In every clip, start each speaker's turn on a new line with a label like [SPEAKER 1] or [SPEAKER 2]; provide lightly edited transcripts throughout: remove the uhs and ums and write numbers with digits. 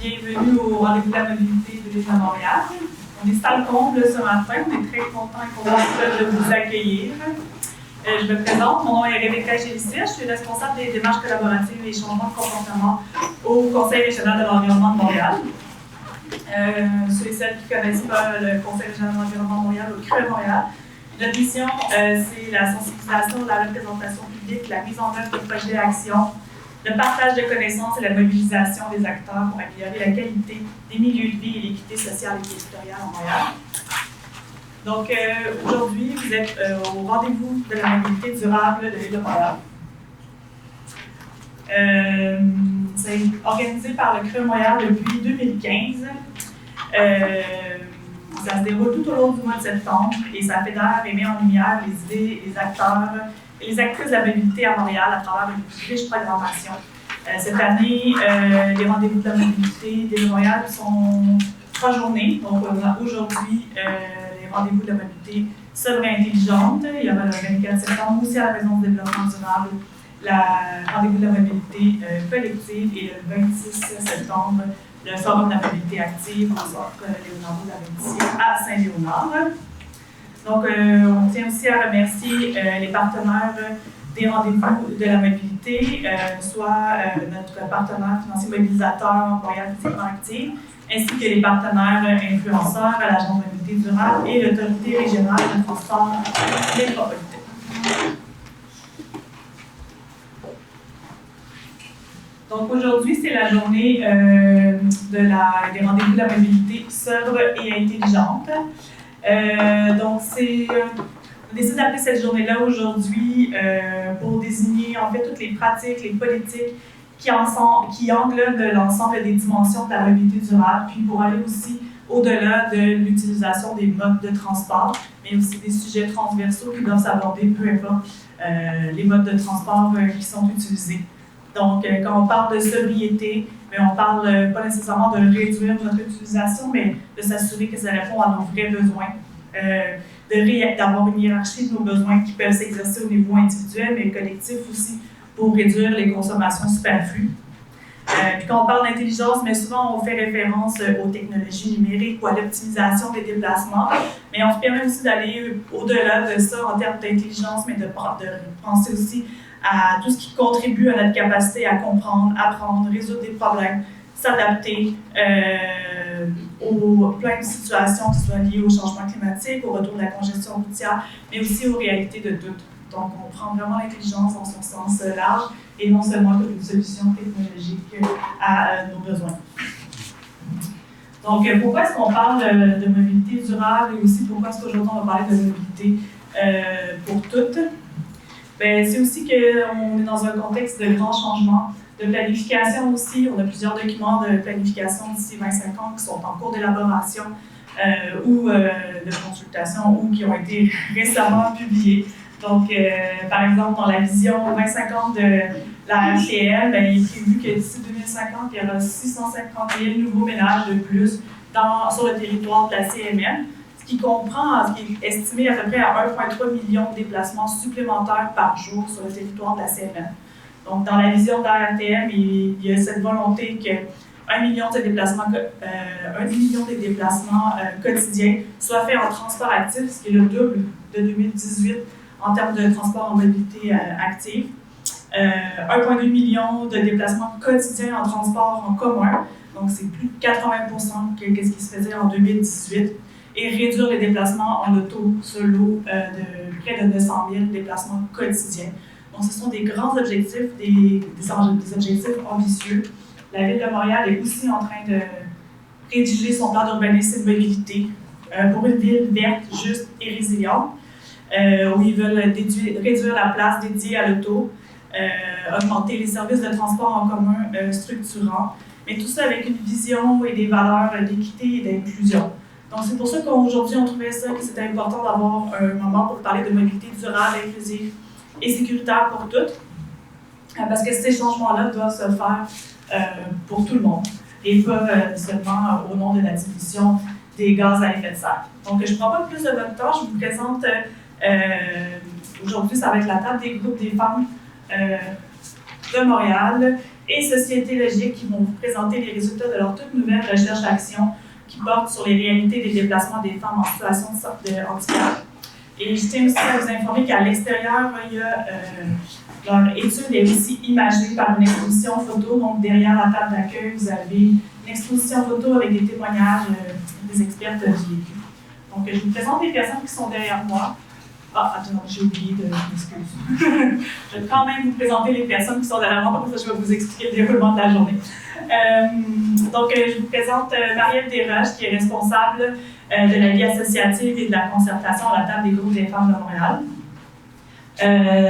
[SPEAKER 1] Bienvenue au rendez-vous de la mobilité de l'île de Montréal. On est salle comble ce matin, on est très content et content de vous accueillir. Je me présente, mon nom est Rebecca Gélissia, je suis responsable des démarches collaboratives et changements de comportement au Conseil régional de l'environnement de Montréal. Ceux et celles qui ne connaissent pas le Conseil régional de l'environnement de Montréal, au CRE Montréal, notre mission, c'est la sensibilisation, la représentation publique, la mise en œuvre de projets et actions, le partage de connaissances et la mobilisation des acteurs pour améliorer la qualité des milieux de vie et l'équité sociale et territoriale à Montréal. Donc, aujourd'hui, vous êtes au rendez-vous de la mobilité durable de l'île de Montréal. C'est organisé par le CRE Montréal depuis 2015. Ça se déroule tout au long du mois de septembre et ça fédère et met en lumière les idées, les acteurs et les actrices de la mobilité à Montréal à travers une riche programmation. Cette année, les rendez-vous de la mobilité de Montréal sont 3 journées. Donc, on a aujourd'hui les rendez-vous de la mobilité sobre et intelligente. Il y aura le 24 septembre aussi à la Maison de développement durable, le rendez-vous de la mobilité collective et le 26 septembre, le Forum de la mobilité active au centre Léonard de la Médicis à Saint-Léonard. Donc, on tient aussi à remercier les partenaires des rendez-vous de la mobilité, soit notre partenaire financier mobilisateur Montréal Physiquement Active, ainsi que les partenaires influenceurs à l'Agence de mobilité durable et l'Autorité régionale de transport métropolitain. Donc aujourd'hui, c'est la journée des rendez-vous de la mobilité sobre et intelligente. Donc on décide d'appeler cette journée-là aujourd'hui pour désigner en fait toutes les pratiques, les politiques qui englobent l'ensemble des dimensions de la mobilité durable, puis pour aller aussi au-delà de l'utilisation des modes de transport, mais aussi des sujets transversaux qui doivent s'aborder, peu importe les modes de transport qui sont utilisés. Donc, quand on parle de sobriété, on parle pas nécessairement de réduire notre utilisation, mais de s'assurer que ça répond à nos vrais besoins, d'avoir une hiérarchie de nos besoins qui peuvent s'exercer au niveau individuel, mais collectif aussi, pour réduire les consommations superflues. Puis quand on parle d'intelligence, mais souvent on fait référence aux technologies numériques ou à l'optimisation des déplacements, mais on se permet aussi d'aller au-delà de ça en termes d'intelligence, mais de penser aussi à tout ce qui contribue à notre capacité à comprendre, apprendre, résoudre des problèmes, s'adapter aux plein de situations qui soient liées au changement climatique, au retour de la congestion routière, mais aussi aux réalités de doute. Donc, on prend vraiment l'intelligence dans son sens large et non seulement comme une solution technologique à nos besoins. Donc, pourquoi est-ce qu'on parle de mobilité durable et aussi pourquoi est-ce qu'aujourd'hui on va parler de mobilité pour toutes? Bien, c'est aussi qu'on est dans un contexte de grands changements, de planification aussi. On a plusieurs documents de planification d'ici 25 ans qui sont en cours d'élaboration ou de consultation ou qui ont été récemment publiés. Donc, par exemple, dans la vision 2050 de la RTL, il est prévu que d'ici 2050, il y aura 650 000 nouveaux ménages de plus sur le territoire de la CMM, ce qui est estimé à peu près à 1,3 million de déplacements supplémentaires par jour sur le territoire de la CMM. Donc, dans la vision de la RTM, il y a cette volonté que 1 million de déplacements quotidiens soient faits en transport actif, ce qui est le double de 2018 en termes de transport en mobilité active. 1,2 million de déplacements quotidiens en transport en commun, donc c'est plus de 80% que ce qui se faisait en 2018, et réduire les déplacements en auto solo de près de 900 000 déplacements quotidiens. Donc ce sont des grands objectifs, des objectifs ambitieux. La Ville de Montréal est aussi en train de rédiger son plan d'urbanisme et de mobilité pour une ville verte, juste et résiliente, où ils veulent réduire la place dédiée à l'auto, augmenter les services de transport en commun structurants, mais tout ça avec une vision et des valeurs d'équité et d'inclusion. Donc c'est pour ça qu'aujourd'hui on trouvait ça que c'était important d'avoir un moment pour parler de mobilité durable, inclusive et sécuritaire pour toutes, parce que ces changements-là doivent se faire pour tout le monde et pas seulement au nom de la diminution des gaz à effet de serre. Donc je ne prends pas plus de votre temps, je vous présente aujourd'hui, ça va être la table des groupes des femmes de Montréal et Société Logique qui vont vous présenter les résultats de leur toute nouvelle recherche-action qui porte sur les réalités des déplacements des femmes en situation de handicap. Et je tiens aussi à vous informer qu'à l'extérieur, il y a leur étude est aussi imagée par une exposition photo. Donc, derrière la table d'accueil, vous avez une exposition photo avec des témoignages des expertes du vécu. Donc, je vous présente les personnes qui sont derrière moi. Ah, attends, j'ai oublié de m'excuser. Je vais quand même vous présenter les personnes qui sont derrière moi, comme ça je vais vous expliquer le déroulement de la journée. Je vous présente Marielle Desroches, qui est responsable de la vie associative et de la concertation à la table des groupes des femmes de Montréal.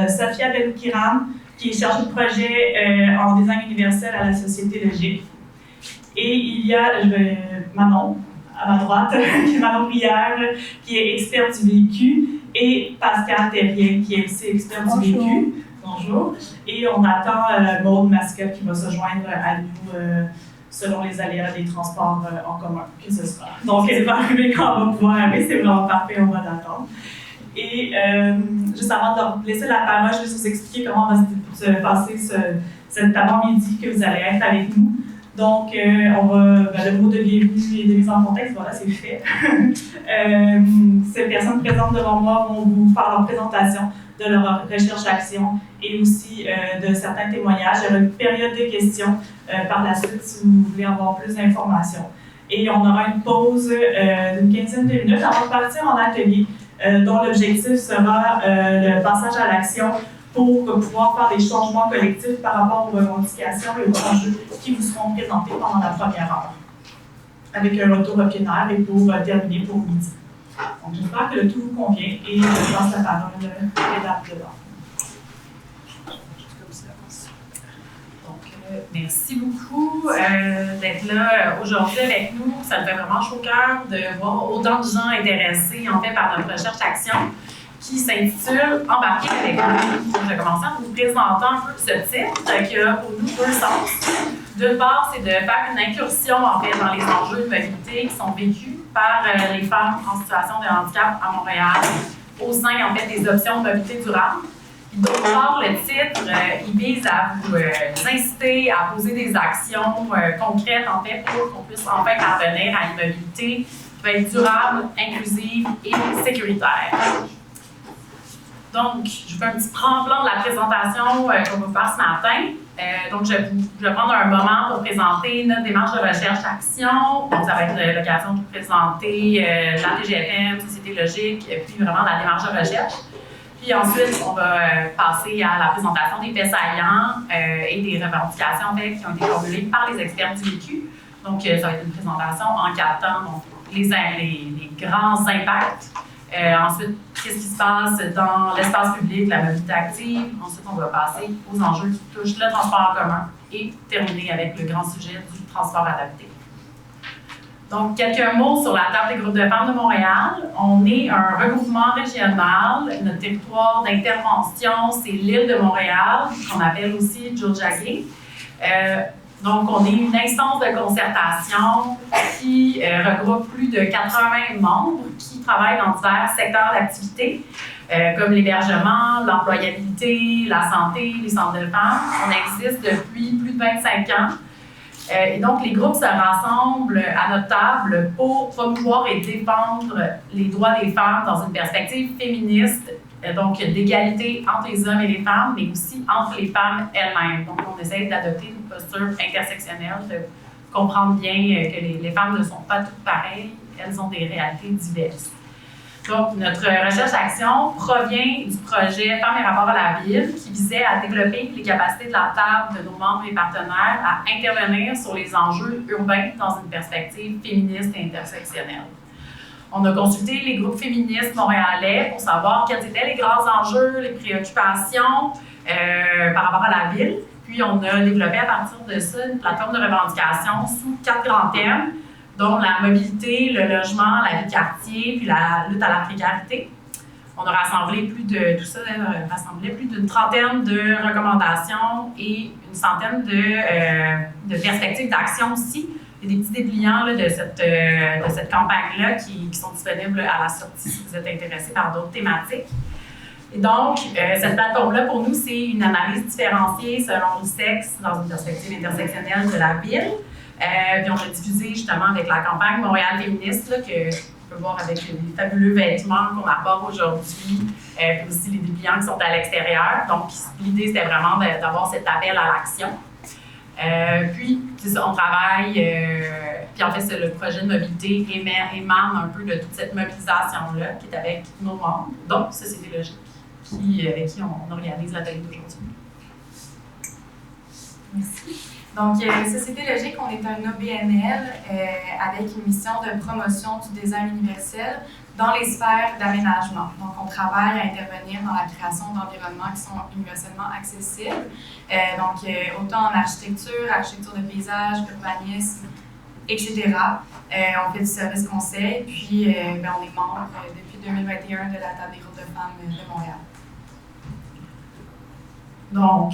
[SPEAKER 1] Sophia Beloukiram, qui est chargée de projet en design universel à la Société Logique. Et il y a Manon, à ma droite, qui est Manon Brière, qui est experte du vécu, et Pascal Terrien, qui est aussi expert du vécu. Bonjour. Et on attend Maude Mascotte qui va se joindre à nous selon les aléas des transports en commun que ce sera. Donc, elle va arriver quand on va pouvoir arriver. C'est vraiment parfait, on va l'attendre. Et juste avant de vous laisser la parole, je vais vous expliquer comment va se passer cet avant-midi que vous allez être avec nous. Donc, le mot de bienvenue et de mise en contexte, voilà, c'est fait. Ces personnes présentes devant moi vont vous faire leur présentation de leur recherche-action et aussi de certains témoignages. Il y aura une période de questions par la suite si vous voulez avoir plus d'informations. Et on aura une pause d'une quinzaine de minutes avant de partir en atelier, dont l'objectif sera le passage à l'action pour pouvoir faire des changements collectifs par rapport aux revendications et aux enjeux qui vous seront présentés pendant la première heure, avec un retour au plein air et pour terminer pour midi. Donc, j'espère que le tout vous convient et je passe la parole à l'étape de l'ordre.
[SPEAKER 2] Merci beaucoup d'être là aujourd'hui avec nous. Ça me fait vraiment chaud au cœur de voir autant de gens intéressés en fait par notre recherche-action qui s'intitule « Embarquer avec nous ». Je vais commencer en vous présentant un peu ce titre qui a pour nous deux sens. D'une part, c'est de faire une incursion en fait dans les enjeux de mobilité qui sont vécus par les femmes en situation de handicap à Montréal au sein en fait des options de mobilité durable. D'autre part, le titre, il vise à vous inciter à poser des actions concrètes en fait pour qu'on puisse enfin parvenir à une mobilité qui va être durable, inclusive et sécuritaire. Donc, je fais un petit plan de la présentation qu'on va faire ce matin. Je vais prendre un moment pour présenter notre démarche de recherche-action. Donc, ça va être l'occasion de vous présenter la TGFM, Société Logique, et puis vraiment la démarche de recherche. Puis ensuite, on va passer à la présentation des faits saillants et des revendications en fait, qui ont été formulées par les experts du vécu. Donc, ça va être une présentation en 4 temps, donc les grands impacts. Ensuite, qu'est-ce qui se passe dans l'espace public, la mobilité active. Ensuite, on va passer aux enjeux qui touchent le transport en commun et terminer avec le grand sujet du transport adapté. Donc, quelques mots sur la table des groupes de femmes de Montréal. On est un regroupement régional. Notre territoire d'intervention, c'est l'île de Montréal, qu'on appelle aussi Tiohtià:ke. Donc, on est une instance de concertation qui regroupe plus de 80 membres qui travaillent dans divers secteurs d'activité, comme l'hébergement, l'employabilité, la santé, les centres de femmes. On existe depuis plus de 25 ans. Et donc, les groupes se rassemblent à notre table pour promouvoir et défendre les droits des femmes dans une perspective féministe, donc d'égalité entre les hommes et les femmes, mais aussi entre les femmes elles-mêmes. Donc, on essaie d'adopter une posture intersectionnelle, de comprendre bien que les femmes ne sont pas toutes pareilles, elles ont des réalités diverses. Donc, notre recherche-action provient du projet Femmes et rapport à la ville qui visait à développer les capacités de la table de nos membres et partenaires à intervenir sur les enjeux urbains dans une perspective féministe et intersectionnelle. On a consulté les groupes féministes montréalais pour savoir quels étaient les grands enjeux, les préoccupations par rapport à la ville. Puis, on a développé à partir de ça une plateforme de revendication sous 4 grands thèmes, dont la mobilité, le logement, la vie de quartier, puis la lutte à la précarité. On a rassemblé plus d'une trentaine de recommandations et une centaine de perspectives d'action aussi. Il y a des petits dépliants là, de cette campagne-là qui sont disponibles à la sortie si vous êtes intéressés par d'autres thématiques. Et donc, cette plateforme-là, pour nous, c'est une analyse différenciée selon le sexe dans une perspective intersectionnelle de la ville. Puis on a diffusé justement avec la campagne Montréal féministe, là, que on peut voir avec les fabuleux vêtements qu'on apporte aujourd'hui, puis aussi les dépliants qui sont à l'extérieur. Donc, l'idée, c'était vraiment d'avoir cet appel à l'action. Puis, c'est ça, on travaille, puis en fait, c'est le projet de mobilité émane un peu de toute cette mobilisation-là qui est avec nos membres, donc Société Logique, avec qui on organise l'atelier d'aujourd'hui.
[SPEAKER 3] Merci. Donc, Société Logique, on est un OBNL avec une mission de promotion du design universel dans les sphères d'aménagement. Donc, on travaille à intervenir dans la création d'environnements qui sont universellement accessibles. Autant en architecture, architecture de paysage, urbanisme, etc. On fait du service conseil, puis on est membre depuis 2021 de la Table des groupes de femmes de Montréal.
[SPEAKER 2] Donc,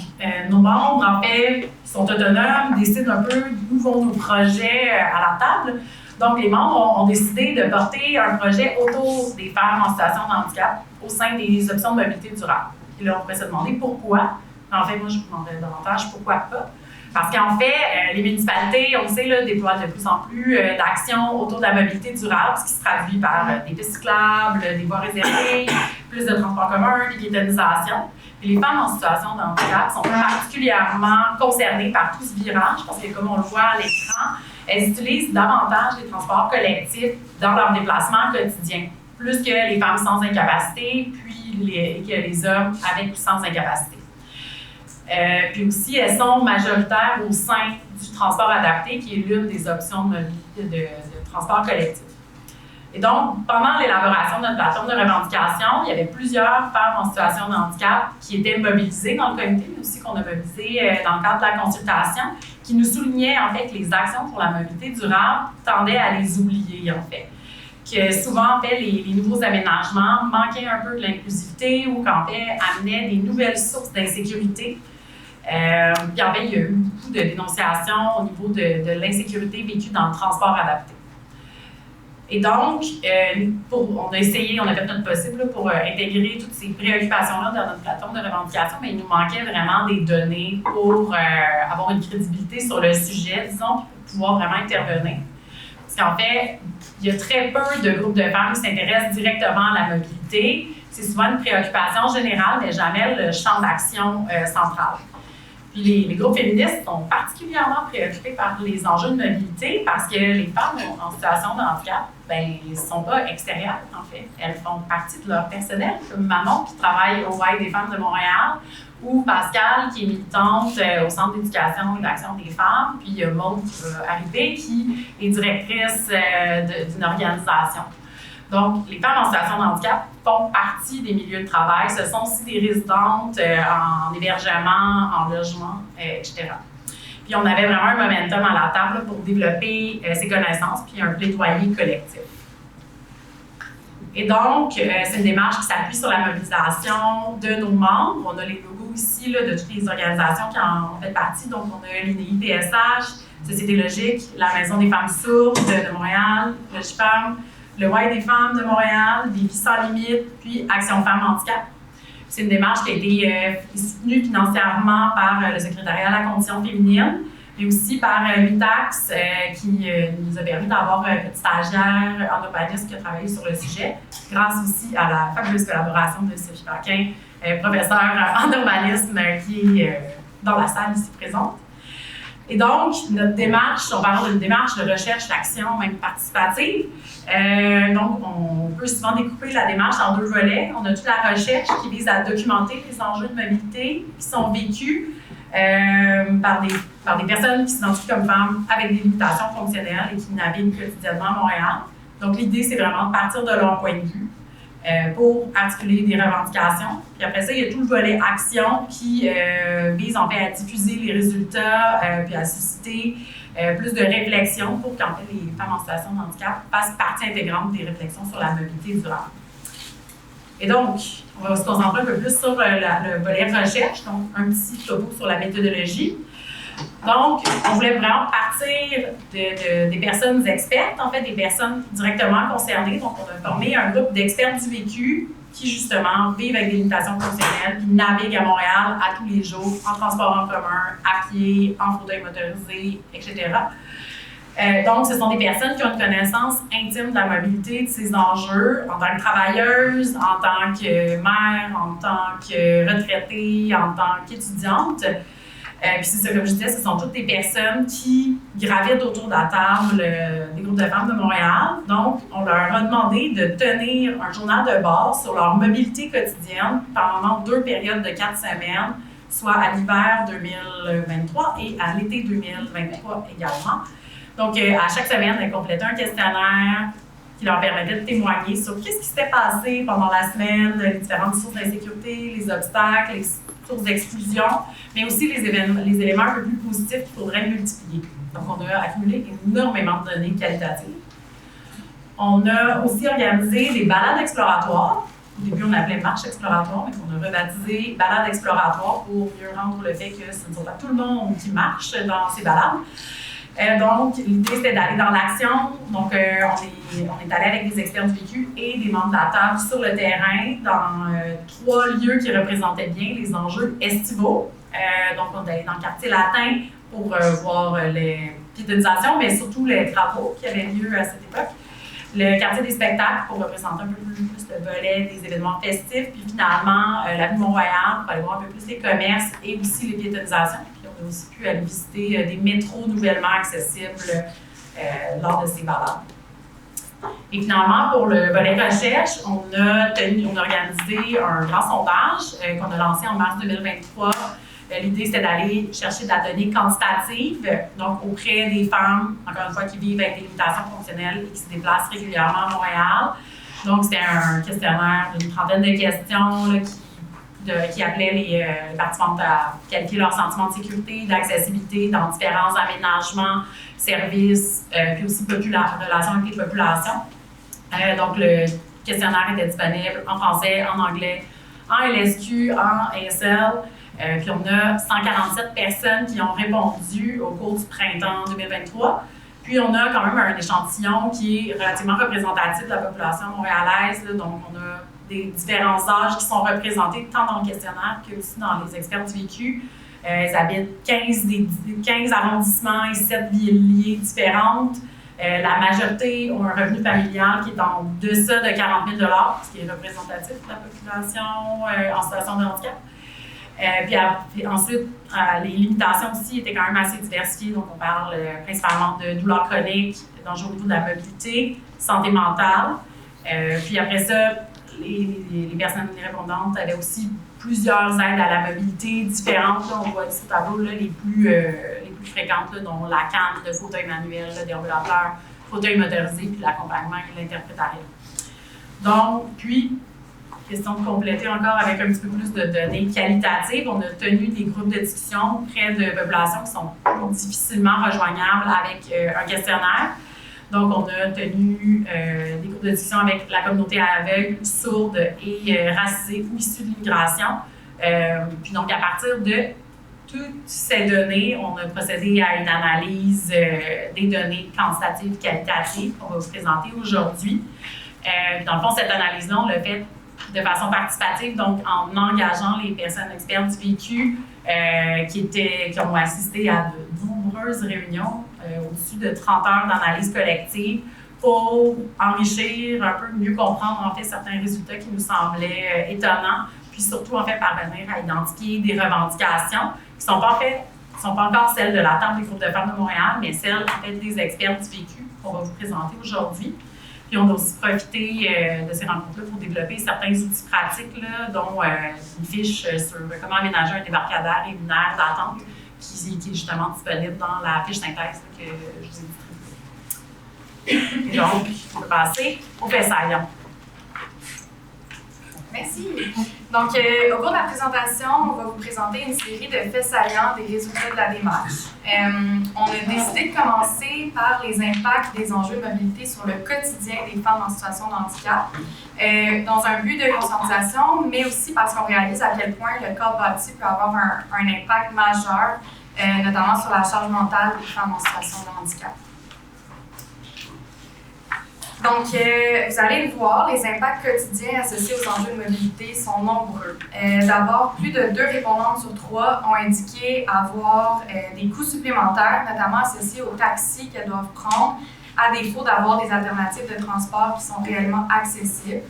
[SPEAKER 2] nos membres, en fait, qui sont autonomes, décident un peu d'où vont nos projets à la table. Donc, les membres ont décidé de porter un projet autour des femmes en situation de handicap au sein des options de mobilité durable. Et là, on pourrait se demander pourquoi. En fait, moi, je me demanderais davantage pourquoi pas. Parce qu'en fait, les municipalités, on le sait, là, déploient de plus en plus d'actions autour de la mobilité durable, ce qui se traduit par des pistes cyclables, des voies réservées, plus de transports communs, des piétonisations. Et les femmes en situation de handicap sont particulièrement concernées par tout ce virage, parce que comme on le voit à l'écran, elles utilisent davantage les transports collectifs dans leur déplacement quotidien, plus que les femmes sans incapacité, puis que les hommes avec ou sans incapacité. Puis aussi, elles sont majoritaires au sein du transport adapté, qui est l'une des options de transport collectif. Et donc, pendant l'élaboration de notre plateforme de revendication, il y avait plusieurs femmes en situation de handicap qui étaient mobilisées dans le comité, mais aussi qu'on a mobilisées dans le cadre de la consultation, qui nous soulignaient en fait que les actions pour la mobilité durable tendaient à les oublier en fait. Que souvent, en fait, les nouveaux aménagements manquaient un peu de l'inclusivité ou qu'en fait, amenaient des nouvelles sources d'insécurité. Puis en fait, il y a eu beaucoup de dénonciations au niveau de l'insécurité vécue dans le transport adapté. Et donc, on a essayé, on a fait notre possible pour intégrer toutes ces préoccupations-là dans notre plateforme de revendication, mais il nous manquait vraiment des données pour avoir une crédibilité sur le sujet, disons, pour pouvoir vraiment intervenir. Parce qu'en fait, il y a très peu de groupes de femmes qui s'intéressent directement à la mobilité. C'est souvent une préoccupation générale, mais jamais le champ d'action central. Puis les groupes féministes sont particulièrement préoccupés par les enjeux de mobilité parce que les femmes en situation de handicap, ne sont pas extérieures, en fait. Elles font partie de leur personnel, comme Manon, qui travaille au Y des femmes de Montréal, ou Pascal, qui est militante au Centre d'éducation et d'action des femmes, puis il y a Maud Arrivé, qui est directrice d'une organisation. Donc, les femmes en situation de handicap font partie des milieux de travail. Ce sont aussi des résidentes en hébergement, en logement, etc. Puis, on avait vraiment un momentum à la table pour développer ces connaissances, puis un plaidoyer collectif. Et donc, c'est une démarche qui s'appuie sur la mobilisation de nos membres. On a les logos ici là, de toutes les organisations qui en ont fait partie. Donc, on a l'INEI-PSH, Société Logique, la Maison des femmes sourdes de Montréal, Logifemme, le Y des femmes de Montréal, Défis sans limite, puis Action Femmes Handicap. C'est une démarche qui a été soutenue financièrement par le secrétariat à la condition féminine, mais aussi par l'UTAX, qui nous a permis d'avoir une stagiaire en urbanisme qui a travaillé sur le sujet, grâce aussi à la fabuleuse collaboration de Sophie Paquin, professeure en urbanisme, qui est dans la salle ici présente. Et donc, notre démarche, on parle d'une démarche de recherche, d'action, même participative. Donc, on peut souvent découper la démarche en deux volets. On a toute la recherche qui vise à documenter les enjeux de mobilité qui sont vécus par des personnes qui s'identifient comme femmes avec des limitations fonctionnelles et qui naviguent quotidiennement à Montréal. Donc, l'idée, c'est vraiment de partir de leur point de vue pour articuler des revendications. Puis après ça, il y a tout le volet action qui vise en fait à diffuser les résultats puis à susciter plus de réflexion pour qu'en fait les femmes en situation de handicap fassent partie intégrante des réflexions sur la mobilité durable. Et donc, on va se concentrer un peu plus sur le volet recherche, donc un petit topo sur la méthodologie. Donc, on voulait vraiment partir des personnes expertes, en fait, des personnes directement concernées. Donc, on a formé un groupe d'experts du vécu qui, justement, vivent avec des limitations fonctionnelles, puis naviguent à Montréal à tous les jours, en transport en commun, à pied, en fauteuil motorisé, etc. Donc, ce sont des personnes qui ont une connaissance intime de la mobilité, de ces enjeux, en tant que travailleuse, en tant que mère, en tant que retraitée, en tant qu'étudiante. Puis c'est ça, comme je disais, ce sont toutes des personnes qui gravitent autour de la table des groupes de femmes de Montréal. Donc, on leur a demandé de tenir un journal de bord sur leur mobilité quotidienne pendant 2 périodes de 4 semaines, soit à l'hiver 2023 et à l'été 2023 également. Donc, à chaque semaine, elles complétaient un questionnaire qui leur permettait de témoigner sur qu'est-ce qui s'était passé pendant la semaine, les différentes sources d'insécurité, les obstacles, les sources d'exclusion, mais aussi les éléments un peu plus positifs qu'il faudrait multiplier. Donc, on a accumulé énormément de données qualitatives. On a aussi organisé des balades exploratoires. Au début, on appelait marche exploratoire, mais on a rebaptisé balade exploratoire pour mieux rendre le fait que ce ne sont pas tout le monde qui marche dans ces balades. Donc, l'idée, c'était d'aller dans l'action. Donc, on est allé avec des experts du vécu et des membres de la table sur le terrain dans 3 lieux qui représentaient bien les enjeux estivaux. Donc, on est allé dans le quartier latin pour voir les piétonisations, mais surtout les travaux qui avaient lieu à cette époque. Le quartier des spectacles pour représenter un peu plus le volet des événements festifs. Puis finalement, l'avenue Mont-Royal pour aller voir un peu plus les commerces et aussi les piétonisations. On a aussi pu aller visiter des métros nouvellement accessibles lors de ces balades. Et finalement, pour le volet recherche, on a organisé un grand sondage qu'on a lancé en mars 2023. L'idée, c'était d'aller chercher de la donnée quantitative, donc auprès des femmes, encore une fois, qui vivent avec des limitations fonctionnelles et qui se déplacent régulièrement à Montréal. Donc, c'était un questionnaire d'une trentaine de questions là, qui appelait les participantes à qualifier leur sentiment de sécurité, d'accessibilité dans différents aménagements, services, puis aussi relations avec les populations. Donc, le questionnaire était disponible en français, en anglais, en LSQ, en ASL. Puis on a 147 personnes qui ont répondu au cours du printemps 2023. Puis on a quand même un échantillon qui est relativement représentatif de la population montréalaise. Là, donc on a des différents âges qui sont représentés tant dans le questionnaire que aussi dans les experts du vécu. Ils habitent 15 arrondissements et 7 villes différentes. La majorité ont un revenu familial qui est en deçà de 40 000 $, ce qui est représentatif de la population en situation de handicap. Puis ensuite, les limitations aussi étaient quand même assez diversifiées. Donc, on parle principalement de douleurs chroniques, d'enjeux au niveau de la mobilité, santé mentale. Puis après ça, les personnes répondantes avaient aussi plusieurs aides à la mobilité différentes. Là, on voit ici au tableau là, les plus fréquentes, là, dont la canne, le fauteuil manuel, le déambulateur, fauteuil motorisé, puis l'accompagnement et l'interprétariat. Donc, puis, question de compléter encore avec un petit peu plus de données qualitatives. On a tenu des groupes de discussion auprès de populations qui sont plus difficilement rejoignables avec un questionnaire. Donc, on a tenu des groupes de discussion avec la communauté aveugle, sourde et racisée ou issue de l'immigration. Puis donc, à partir de toutes ces données, on a procédé à une analyse des données quantitatives et qualitatives qu'on va vous présenter aujourd'hui. Dans le fond, cette analyse-là, on l'a fait de façon participative, donc en engageant les personnes expertes du vécu qui ont assisté à de nombreuses réunions, au-dessus de 30 heures d'analyse collective pour enrichir, un peu mieux comprendre en fait certains résultats qui nous semblaient étonnants, puis surtout en fait parvenir à identifier des revendications qui sont pas encore celles de la table des groupes de femmes de Montréal, mais celles en fait des experts du vécu qu'on va vous présenter aujourd'hui. Puis on a aussi profité de ces rencontres-là pour développer certains outils pratiques, là, dont une fiche sur comment aménager un débarcadère et une aire d'attente qui est justement disponible dans la fiche synthèse que je vous ai distribuée. Et donc, on peut passer au fait saillant.
[SPEAKER 3] Merci. Donc, au cours de la présentation, on va vous présenter une série de faits saillants des résultats de la démarche. On a décidé de commencer par les impacts des enjeux de mobilité sur le quotidien des femmes en situation de handicap, dans un but de conscientisation, mais aussi parce qu'on réalise à quel point le corps bâti peut avoir un impact majeur, notamment sur la charge mentale des femmes en situation de handicap. Donc, vous allez le voir, les impacts quotidiens associés aux enjeux de mobilité sont nombreux. D'abord, plus de 2 répondantes sur 3 ont indiqué avoir des coûts supplémentaires, notamment associés aux taxis qu'elles doivent prendre, à défaut d'avoir des alternatives de transport qui sont réellement accessibles.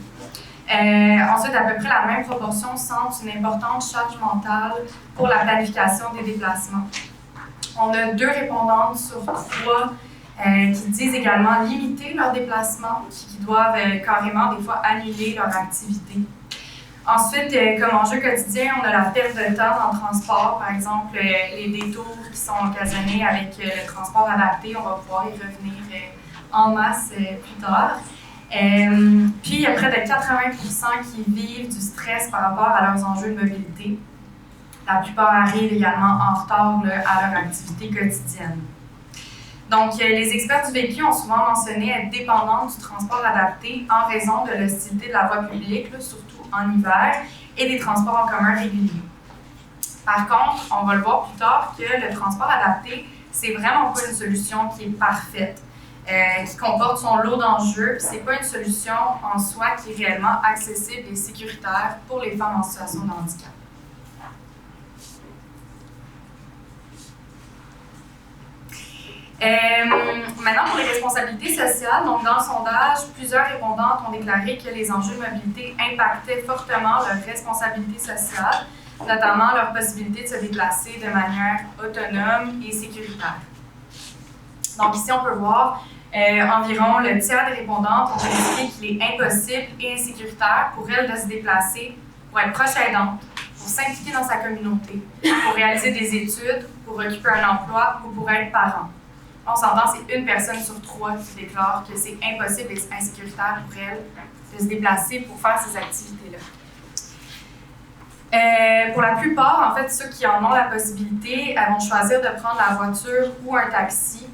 [SPEAKER 3] Ensuite, à peu près la même proportion sentent une importante charge mentale pour la planification des déplacements. On a 2 répondantes sur 3 qui disent également limiter leurs déplacements, qui doivent carrément des fois annuler leur activité. Ensuite, comme enjeu quotidien, on a la perte de temps dans le transport, par exemple les détours qui sont occasionnés avec le transport adapté, on va pouvoir y revenir en masse plus tard. Puis, il y a près de 80% qui vivent du stress par rapport à leurs enjeux de mobilité. La plupart arrivent également en retard à leur activité quotidienne. Donc, les experts du vécu ont souvent mentionné être dépendants du transport adapté en raison de l'hostilité de la voie publique, surtout en hiver, et des transports en commun réguliers. Par contre, on va le voir plus tard que le transport adapté, c'est vraiment pas une solution qui est parfaite, qui comporte son lot d'enjeux. C'est pas une solution en soi qui est réellement accessible et sécuritaire pour les femmes en situation de handicap. Maintenant, pour les responsabilités sociales, donc dans le sondage, plusieurs répondantes ont déclaré que les enjeux de mobilité impactaient fortement leur responsabilité sociale, notamment leur possibilité de se déplacer de manière autonome et sécuritaire. Donc ici, on peut voir environ le tiers des répondantes ont indiqué qu'il est impossible et insécuritaire pour elles de se déplacer pour être proche aidante, pour s'impliquer dans sa communauté, pour réaliser des études, pour occuper un emploi ou pour être parent. On s'entend, c'est 1 personne sur 3 qui déclare que c'est impossible et insécuritaire pour elle de se déplacer pour faire ces activités-là. Pour la plupart, en fait, ceux qui en ont la possibilité, elles vont choisir de prendre la voiture ou un taxi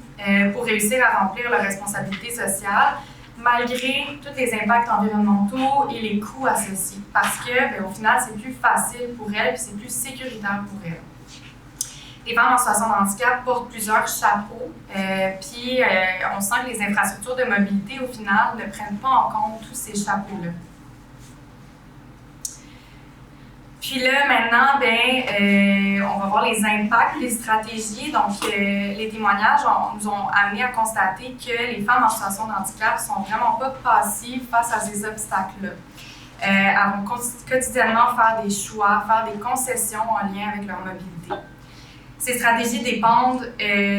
[SPEAKER 3] pour réussir à remplir leurs responsabilités sociales, malgré tous les impacts environnementaux et les coûts associés. Parce que, au final, c'est plus facile pour elles et c'est plus sécuritaire pour elles. Les femmes en situation de handicap portent plusieurs chapeaux, puis on sent que les infrastructures de mobilité, au final, ne prennent pas en compte tous ces chapeaux-là. Puis là, maintenant, on va voir les impacts, les stratégies. Donc, les témoignages nous ont amené à constater que les femmes en situation de handicap ne sont vraiment pas passives face à ces obstacles-là. Elles vont quotidiennement faire des choix, faire des concessions en lien avec leur mobilité. Ces stratégies dépendent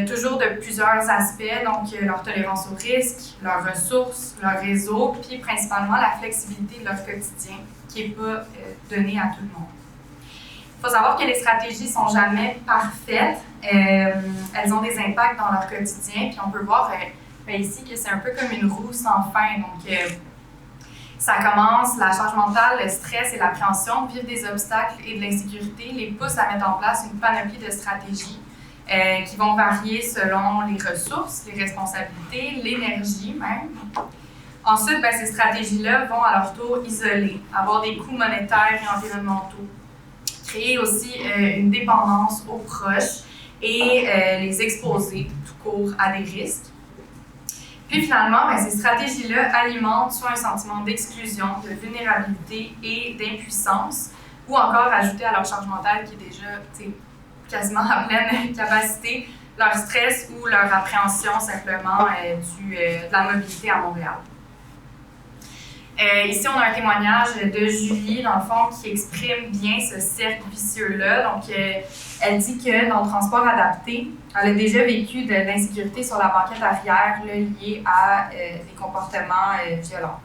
[SPEAKER 3] toujours de plusieurs aspects, donc leur tolérance au risque, leurs ressources, leur réseau, puis principalement la flexibilité de leur quotidien, qui n'est pas donnée à tout le monde. Il faut savoir que les stratégies ne sont jamais parfaites. Elles ont des impacts dans leur quotidien, puis on peut voir ici que c'est un peu comme une roue sans fin. Donc, ça commence, la charge mentale, le stress et l'appréhension, vivre des obstacles et de l'insécurité les poussent à mettre en place une panoplie de stratégies qui vont varier selon les ressources, les responsabilités, l'énergie même. Ensuite, ces stratégies-là vont à leur tour isoler, avoir des coûts monétaires et environnementaux, créer aussi une dépendance aux proches et les exposer tout court à des risques. Puis finalement, ces stratégies-là alimentent soit un sentiment d'exclusion, de vulnérabilité et d'impuissance, ou encore ajouter à leur charge mentale qui est déjà quasiment à pleine capacité, leur stress ou leur appréhension simplement de la mobilité à Montréal. Ici, on a un témoignage de Julie, dans le fond, qui exprime bien ce cercle vicieux-là. Donc, elle dit que dans le transport adapté, elle a déjà vécu de l'insécurité sur la banquette arrière liée à des comportements violents.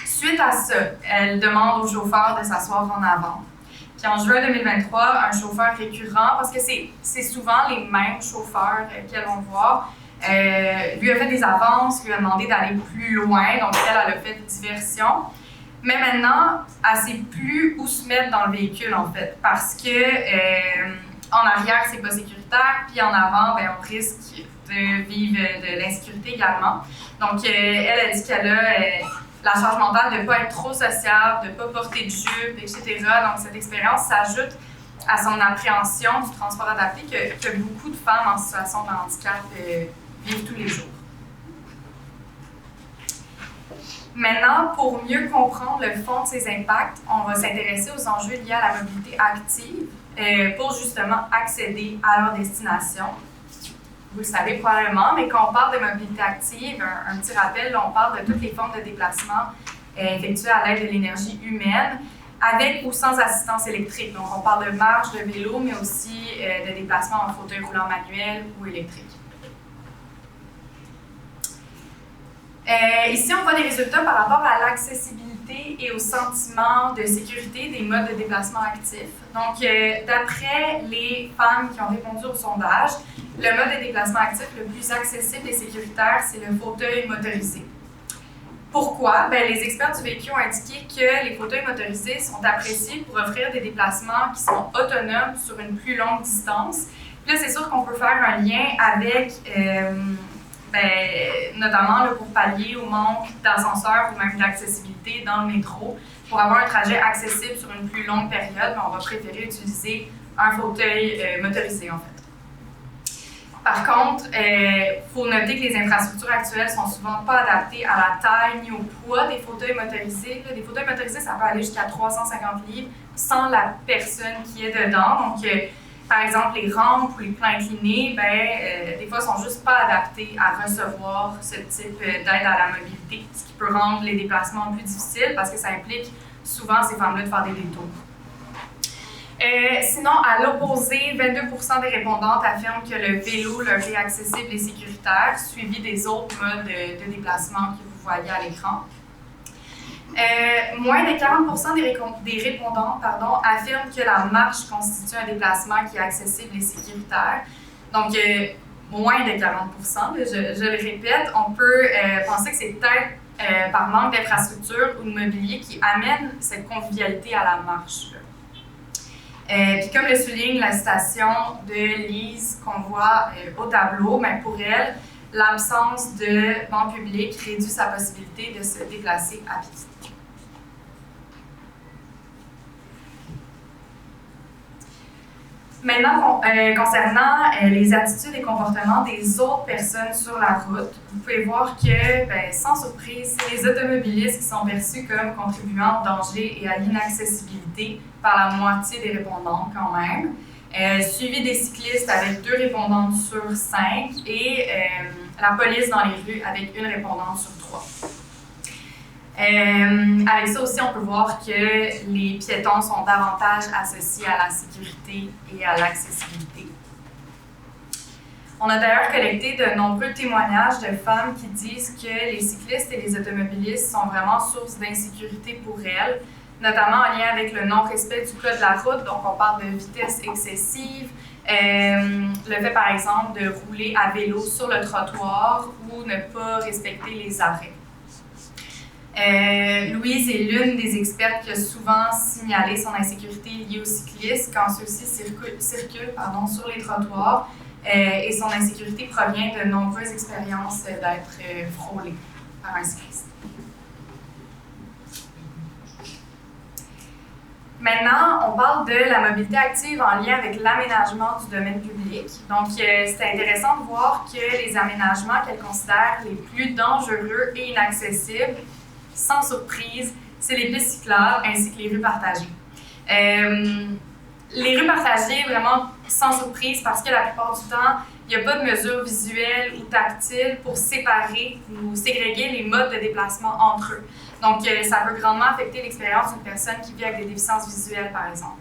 [SPEAKER 3] Suite à ça, elle demande au chauffeur de s'asseoir en avant. Puis en juin 2023, un chauffeur récurrent, parce que c'est souvent les mêmes chauffeurs qu'elles vont voir, lui a fait des avances, lui a demandé d'aller plus loin, donc elle a fait diversion. Mais maintenant, elle ne sait plus où se mettre dans le véhicule, en fait, parce que en arrière, c'est pas sécuritaire, puis en avant, on risque de vivre de l'insécurité également. Donc, elle a dit qu'elle a la charge mentale de ne pas être trop sociable, de ne pas porter de jupe, etc. Donc, cette expérience s'ajoute à son appréhension du transport adapté que beaucoup de femmes en situation de handicap vivent tous les jours. Maintenant, pour mieux comprendre le fond de ces impacts, on va s'intéresser aux enjeux liés à la mobilité active pour justement accéder à leur destination. Vous le savez probablement, mais quand on parle de mobilité active, un petit rappel, là, on parle de toutes les formes de déplacement effectuées à l'aide de l'énergie humaine, avec ou sans assistance électrique. Donc, on parle de marche, de vélo, mais aussi de déplacement en fauteuil roulant manuel ou électrique. Ici, on voit des résultats par rapport à l'accessibilité et au sentiment de sécurité des modes de déplacement actifs. Donc, d'après les femmes qui ont répondu au sondage, le mode de déplacement actif le plus accessible et sécuritaire, c'est le fauteuil motorisé. Pourquoi? Bien, les experts du vécu ont indiqué que les fauteuils motorisés sont appréciés pour offrir des déplacements qui sont autonomes sur une plus longue distance. Puis là, c'est sûr qu'on peut faire un lien avec notamment là, pour pallier au manque d'ascenseurs ou même d'accessibilité dans le métro. Pour avoir un trajet accessible sur une plus longue période, on va préférer utiliser un fauteuil motorisé en fait. Par contre, faut noter que les infrastructures actuelles sont souvent pas adaptées à la taille ni au poids des fauteuils motorisés. Des fauteuils motorisés, ça peut aller jusqu'à 350 livres sans la personne qui est dedans. Donc, par exemple, les rampes ou les plans inclinés, des fois, sont juste pas adaptés à recevoir ce type d'aide à la mobilité, ce qui peut rendre les déplacements plus difficiles parce que ça implique souvent ces femmes-là de faire des détours. Sinon, à l'opposé, 22% des répondantes affirment que le vélo leur est accessible et sécuritaire, suivi des autres modes de déplacement que vous voyez à l'écran. Moins de 40% des répondants affirment que la marche constitue un déplacement qui est accessible et sécuritaire. Donc, moins de 40%, je le répète, on peut penser que c'est peut-être par manque d'infrastructure ou de mobilier qui amène cette convivialité à la marche. Puis comme le souligne la citation de Lise qu'on voit au tableau, mais pour elle, l'absence de banc public réduit sa possibilité de se déplacer à pied. Maintenant, concernant les attitudes et comportements des autres personnes sur la route, vous pouvez voir que, sans surprise, c'est les automobilistes qui sont perçus comme contribuant au danger et à l'inaccessibilité par la moitié des répondantes quand même, suivi des cyclistes avec 2 répondantes sur 5 et la police dans les rues avec 1 répondante sur 3. Avec ça aussi, on peut voir que les piétons sont davantage associés à la sécurité et à l'accessibilité. On a d'ailleurs collecté de nombreux témoignages de femmes qui disent que les cyclistes et les automobilistes sont vraiment source d'insécurité pour elles, notamment en lien avec le non-respect du code de la route. Donc, on parle de vitesse excessive, le fait par exemple de rouler à vélo sur le trottoir ou ne pas respecter les arrêts. Louise est l'une des expertes qui a souvent signalé son insécurité liée aux cyclistes quand ceux-ci circulent sur les trottoirs et son insécurité provient de nombreuses expériences d'être frôlée par un cycliste. Maintenant, on parle de la mobilité active en lien avec l'aménagement du domaine public. Donc, c'est intéressant de voir que les aménagements qu'elle considère les plus dangereux et inaccessibles, sans surprise, c'est les pistes cyclables ainsi que les rues partagées. Les rues partagées, vraiment sans surprise, parce que la plupart du temps, il n'y a pas de mesures visuelles ou tactiles pour séparer ou ségréguer les modes de déplacement entre eux. Donc, ça peut grandement affecter l'expérience d'une personne qui vit avec des déficiences visuelles, par exemple.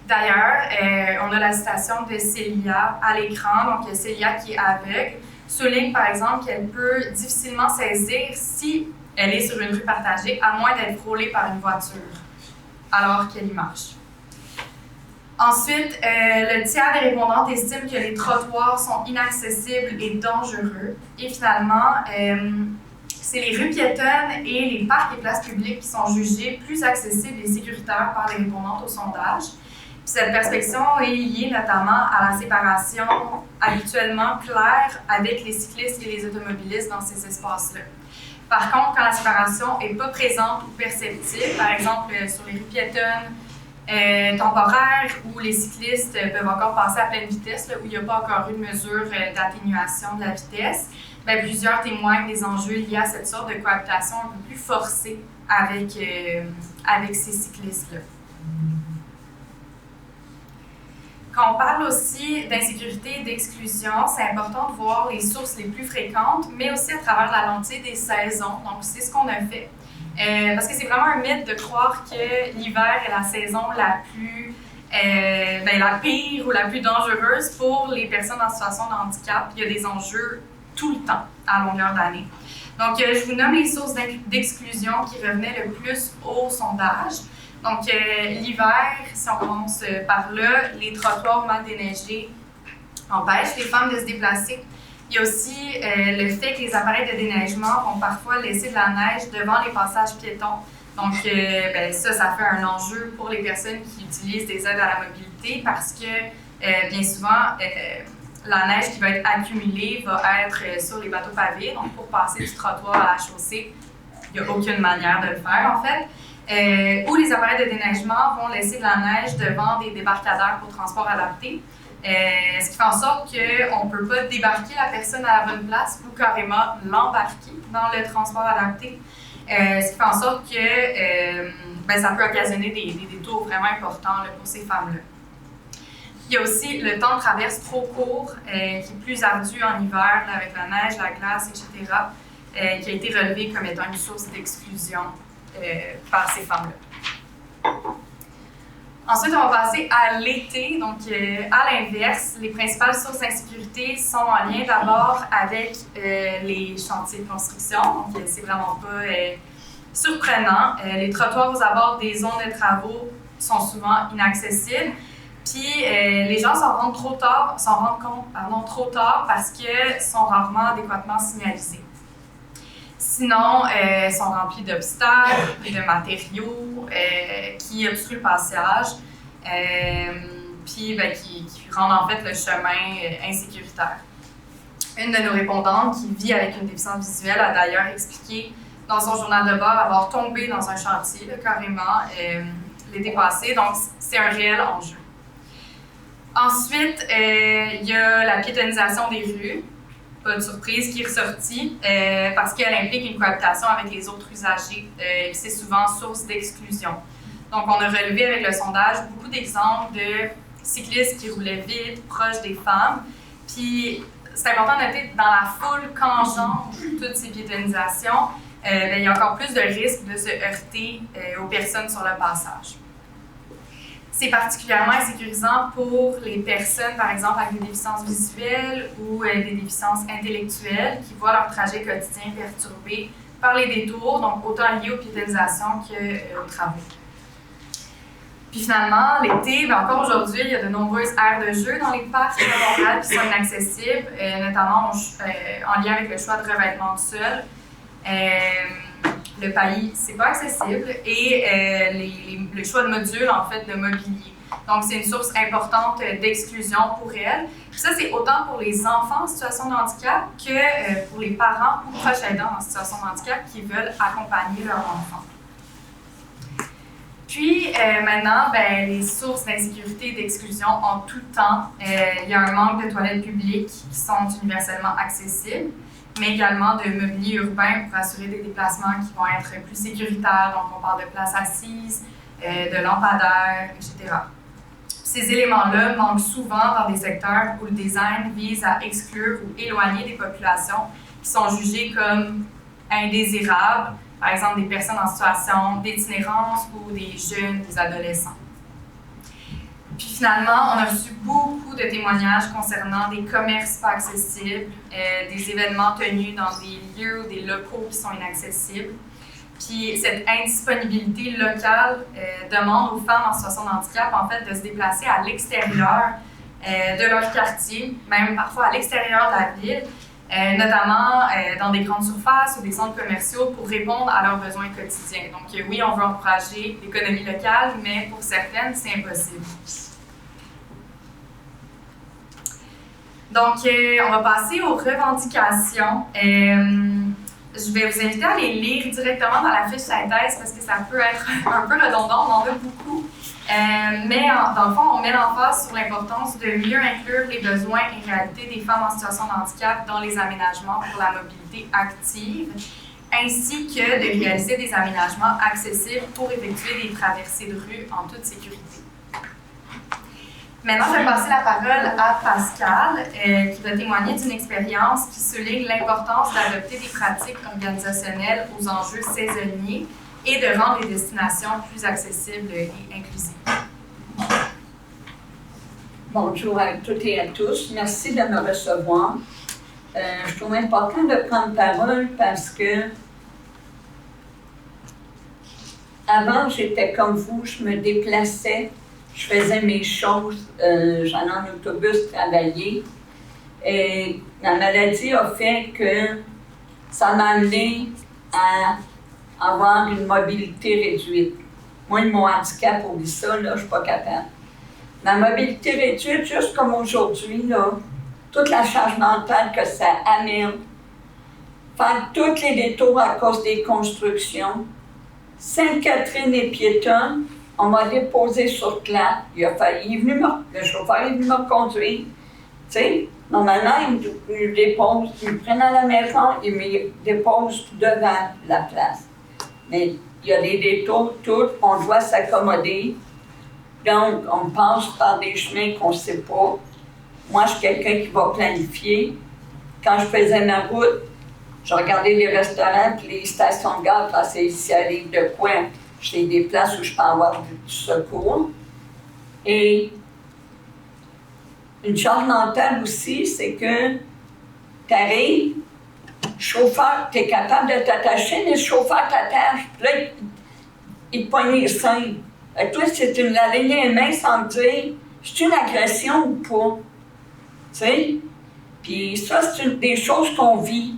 [SPEAKER 3] D'ailleurs, on a la citation de Célia à l'écran. Donc, Célia, qui est aveugle, souligne, par exemple, qu'elle peut difficilement saisir si elle est sur une rue partagée, à moins d'être frôlée par une voiture, alors qu'elle y marche. Ensuite, le tiers des répondantes estiment que les trottoirs sont inaccessibles et dangereux. Et finalement, c'est les rues piétonnes et les parcs et places publiques qui sont jugés plus accessibles et sécuritaires par les répondantes au sondage. Puis cette perspective est liée notamment à la séparation habituellement claire avec les cyclistes et les automobilistes dans ces espaces-là. Par contre, quand la séparation n'est pas présente ou perceptible, par exemple sur les rues piétonnes temporaire où les cyclistes peuvent encore passer à pleine vitesse, là, où il n'y a pas encore eu de mesure d'atténuation de la vitesse. Bien, plusieurs témoignent des enjeux liés à cette sorte de cohabitation un peu plus forcée avec ces cyclistes-là. Quand on parle aussi d'insécurité et d'exclusion, c'est important de voir les sources les plus fréquentes, mais aussi à travers la lentille des saisons. Donc, c'est ce qu'on a fait. Parce que c'est vraiment un mythe de croire que l'hiver est la saison la plus, la pire ou la plus dangereuse pour les personnes en situation de handicap. Il y a des enjeux tout le temps, à longueur d'année. Donc, je vous nomme les sources d'exclusion qui revenaient le plus au sondage. Donc, l'hiver, si on commence par là, les trottoirs mal déneigés empêchent les femmes de se déplacer. Il y a aussi le fait que les appareils de déneigement vont parfois laisser de la neige devant les passages piétons. Donc, ça fait un enjeu pour les personnes qui utilisent des aides à la mobilité parce que, bien souvent, la neige qui va être accumulée va être sur les bateaux pavés. Donc, pour passer du trottoir à la chaussée, il n'y a aucune manière de le faire, en fait. Ou les appareils de déneigement vont laisser de la neige devant des débarcadères pour transport adapté. Ce qui fait en sorte qu'on ne peut pas débarquer la personne à la bonne place ou carrément l'embarquer dans le transport adapté. Ce qui fait en sorte que ça peut occasionner des détours vraiment importants là, pour ces femmes-là. Il y a aussi le temps de traverse trop court, qui est plus ardu en hiver, là, avec la neige, la glace, etc., qui a été relevé comme étant une source d'exclusion par ces femmes-là. Ensuite, on va passer à l'été. Donc, à l'inverse, les principales sources d'insécurité sont en lien d'abord avec les chantiers de construction. Donc, c'est vraiment pas surprenant. Les trottoirs aux abords des zones de travaux sont souvent inaccessibles. Puis, les gens s'en rendent compte trop tard parce qu'ils sont rarement adéquatement signalisés. Sinon, sont remplis d'obstacles, de matériaux qui obstruent le passage, puis qui rendent en fait le chemin insécuritaire. Une de nos répondantes qui vit avec une déficience visuelle a d'ailleurs expliqué dans son journal de bord avoir tombé dans un chantier, là, carrément, l'été passé. Donc, c'est un réel enjeu. Ensuite, il y a la piétonisation des rues. Pas de surprise, qui est ressortie parce qu'elle implique une cohabitation avec les autres usagers, puis c'est souvent source d'exclusion. Donc, on a relevé avec le sondage beaucoup d'exemples de cyclistes qui roulaient vite, proches des femmes. Puis, c'est important de noter, dans la foule qu'engendrent toutes ces piétonisations, il y a encore plus de risques de se heurter aux personnes sur le passage. C'est particulièrement insécurisant pour les personnes, par exemple, avec des déficiences visuelles ou des déficiences intellectuelles qui voient leur trajet quotidien perturbé par les détours, donc autant liés aux piétonisations qu'aux travaux. Puis finalement, l'été, encore aujourd'hui, il y a de nombreuses aires de jeu dans les parcs de Montréal qui sont inaccessibles, notamment en lien avec le choix de revêtement de sol. Le paillis, c'est pas accessible, et le choix de modules, en fait, de mobilier. Donc, c'est une source importante d'exclusion pour elles. Puis ça, c'est autant pour les enfants en situation de handicap que pour les parents ou proches aidants en situation de handicap qui veulent accompagner leur enfant. Puis, maintenant, les sources d'insécurité et d'exclusion en tout temps. Il y a un manque de toilettes publiques qui sont universellement accessibles, mais également de mobilier urbain pour assurer des déplacements qui vont être plus sécuritaires. Donc, on parle de places assises, de lampadaires, etc. Ces éléments-là manquent souvent dans des secteurs où le design vise à exclure ou éloigner des populations qui sont jugées comme indésirables, par exemple des personnes en situation d'itinérance ou des jeunes, des adolescents. Puis finalement, on a reçu beaucoup de témoignages concernant des commerces pas accessibles, des événements tenus dans des lieux ou des locaux qui sont inaccessibles. Puis cette indisponibilité locale demande aux femmes en situation de handicap, en fait, de se déplacer à l'extérieur de leur quartier, même parfois à l'extérieur de la ville, notamment dans des grandes surfaces ou des centres commerciaux pour répondre à leurs besoins quotidiens. Donc oui, on veut encourager l'économie locale, mais pour certaines, c'est impossible. Donc, on va passer aux revendications. Je vais vous inviter à les lire directement dans la fiche synthèse parce que ça peut être un peu redondant, on en a beaucoup. Mais dans le fond, on met l'emphase sur l'importance de mieux inclure les besoins et réalités des femmes en situation de handicap dans les aménagements pour la mobilité active, ainsi que de réaliser des aménagements accessibles pour effectuer des traversées de rue en toute sécurité. Maintenant, je vais passer la parole à Pascal, qui va témoigner d'une expérience qui souligne l'importance d'adopter des pratiques organisationnelles aux enjeux saisonniers et de rendre les destinations plus accessibles et inclusives.
[SPEAKER 4] Bonjour à toutes et à tous. Merci de me recevoir. Je trouve important de prendre parole parce que avant, j'étais comme vous, je me déplaçais, je faisais mes choses, j'allais en autobus travailler. Et la maladie a fait que ça m'a amené à avoir une mobilité réduite. Moi, mon handicap, oublie ça, là, je ne suis pas capable. Ma mobilité réduite, juste comme aujourd'hui, là, toute la charge mentale que ça amène, faire tous les détours à cause des constructions. Sainte-Catherine est piétonne, on m'a déposé sur Clap. Le chauffeur est venu me conduire. Tu sais, normalement, il me dépose, il me prend à la maison, il me dépose devant la place. Mais il y a des détours, tout, on doit s'accommoder. Donc, on passe par des chemins qu'on ne sait pas. Moi, je suis quelqu'un qui va planifier. Quand je faisais ma route, je regardais les restaurants et les stations de gare, parce que ici arrive de quoi. J'ai des places où je peux avoir du secours. Et une charge mentale aussi, c'est que tu arrives, chauffeur, tu es capable de t'attacher, mais le chauffeur t'attache. Là, il te pogne les seins. Et toi, c'est la ligne est mince sans me dire, c'est une agression ou pas? Tu sais? Puis ça, c'est des choses qu'on vit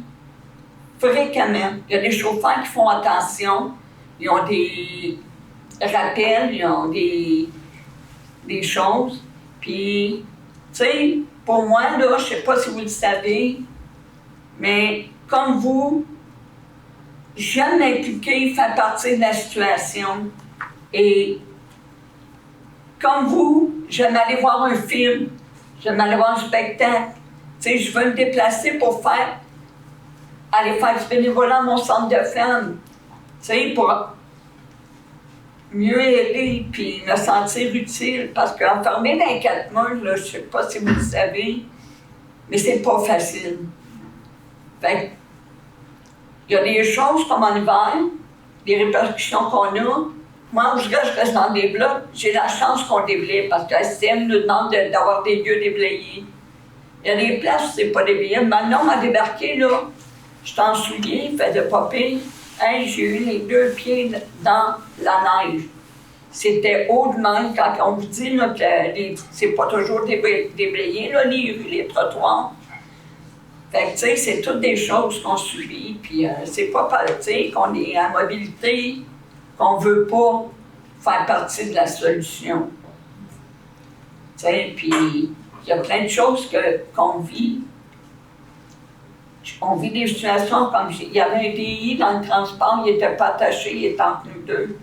[SPEAKER 4] fréquemment. Il y a des chauffeurs qui font attention, ils ont des rappels, ils ont des choses. Puis, tu sais, pour moi, là, je ne sais pas si vous le savez, mais comme vous, j'aime m'impliquer, faire partie de la situation. Et comme vous, j'aime aller voir un film, j'aime aller voir un spectacle. Tu sais, je veux me déplacer pour aller faire du bénévolat à mon centre de femmes. Tu sais, pour mieux aider puis me sentir utile. Parce qu'enfermer dans les 4 mois, là, je ne sais pas si vous le savez, mais c'est pas facile. Fait il y a des choses comme en hiver, des répercussions qu'on a. Moi, où je reste dans des blocs, j'ai la chance qu'on déblaye parce que la STM nous demande d'avoir des lieux déblayés. Il y a des places où c'est pas déblayé. Maintenant, on m'a débarqué, là. Je t'en souviens, il faisait pas pire. Hey, j'ai eu les 2 pieds dans la neige. C'était haut de même. Quand on vous dit là, que c'est pas toujours déblayé, là, les rues, les trottoirs. Fait que, tu sais, c'est toutes des choses qu'on subit. Puis, c'est pas politique, qu'on est en mobilité, qu'on veut pas faire partie de la solution. Tu sais, puis, il y a plein de choses qu'on vit. On vit des situations comme il y avait un DI dans le transport, il n'était pas attaché, il était entre nous deux.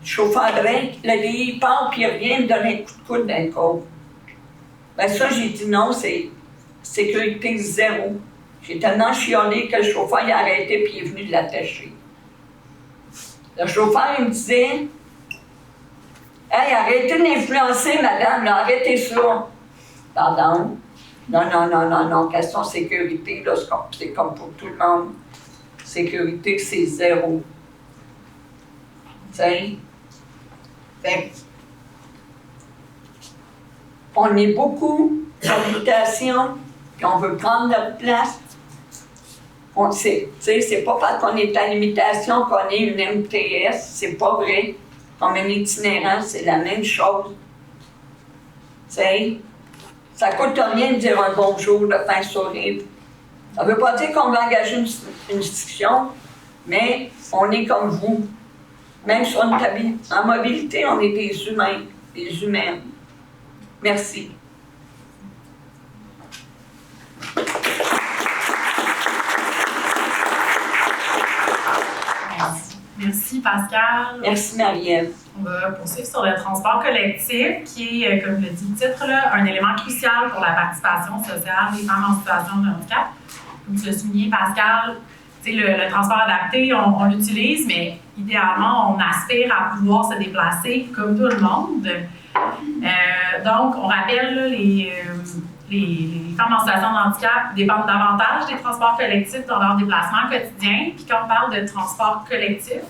[SPEAKER 4] Le chauffeur break, le DI part, puis il revient me donner un coup de coude dans le côte. Ben ça, j'ai dit non, c'est sécurité 0. J'ai tellement chionné que le chauffeur il a arrêté puis il est venu de l'attacher. Le chauffeur, il me disait « Hey, arrêtez de l'influencer, madame, là, arrêtez ça. » Pardon? Non, question sécurité, là, c'est comme pour tout le monde. Sécurité, c'est 0. Tu sais? Fait on est beaucoup d'habitation, puis on veut prendre notre place. On sait, tu sais, c'est pas parce qu'on est à limitation qu'on est une MTS, c'est pas vrai. Comme un itinérant, c'est la même chose. Tu sais? Ça ne coûte rien de dire un bonjour, de faire un sourire. Ça ne veut pas dire qu'on va engager une discussion, mais on est comme vous. Même si on est en mobilité, on est des humains, des humaines. Merci.
[SPEAKER 2] Merci Pascal.
[SPEAKER 4] Merci Marie-Ève.
[SPEAKER 2] On va poursuivre sur le transport collectif, qui est, comme le dit le titre, là, un élément crucial pour la participation sociale des femmes en situation de handicap. Comme tu l'as souligné, Pascal, le transport adapté, on l'utilise, mais idéalement, on aspire à pouvoir se déplacer comme tout le monde. Donc, on rappelle là, les femmes en situation de handicap dépendent davantage des transports collectifs dans leur déplacement quotidien. Puis quand on parle de transport collectif,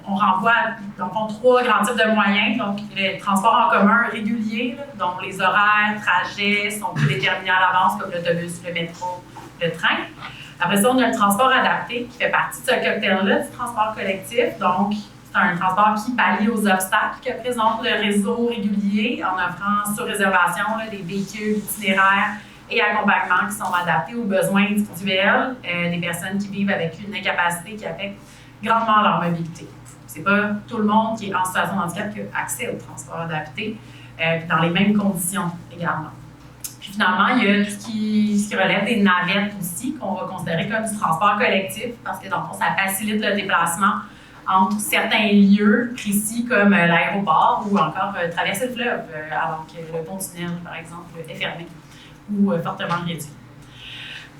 [SPEAKER 2] on renvoie à 3 grands types de moyens. Donc, les transports en commun réguliers, là, dont les horaires, trajets sont prédéterminés à l'avance, comme l'autobus, le métro, le train. Après ça, on a le transport adapté, qui fait partie de ce cocktail-là du transport collectif. Donc, c'est un transport qui pallie aux obstacles que présente le réseau régulier en offrant sur réservation là, des véhicules itinéraires et accompagnements qui sont adaptés aux besoins individuels des personnes qui vivent avec une incapacité qui affecte grandement leur mobilité. C'est pas tout le monde qui est en situation de handicap qui a accès au transport adapté, puis dans les mêmes conditions également. Puis finalement, il y a tout ce qui relève des navettes aussi, qu'on va considérer comme du transport collectif, parce que dans le fond, ça facilite le déplacement entre certains lieux précis comme l'aéroport ou encore traverser le fleuve alors que le pont tunnel, par exemple, est fermé ou fortement réduit.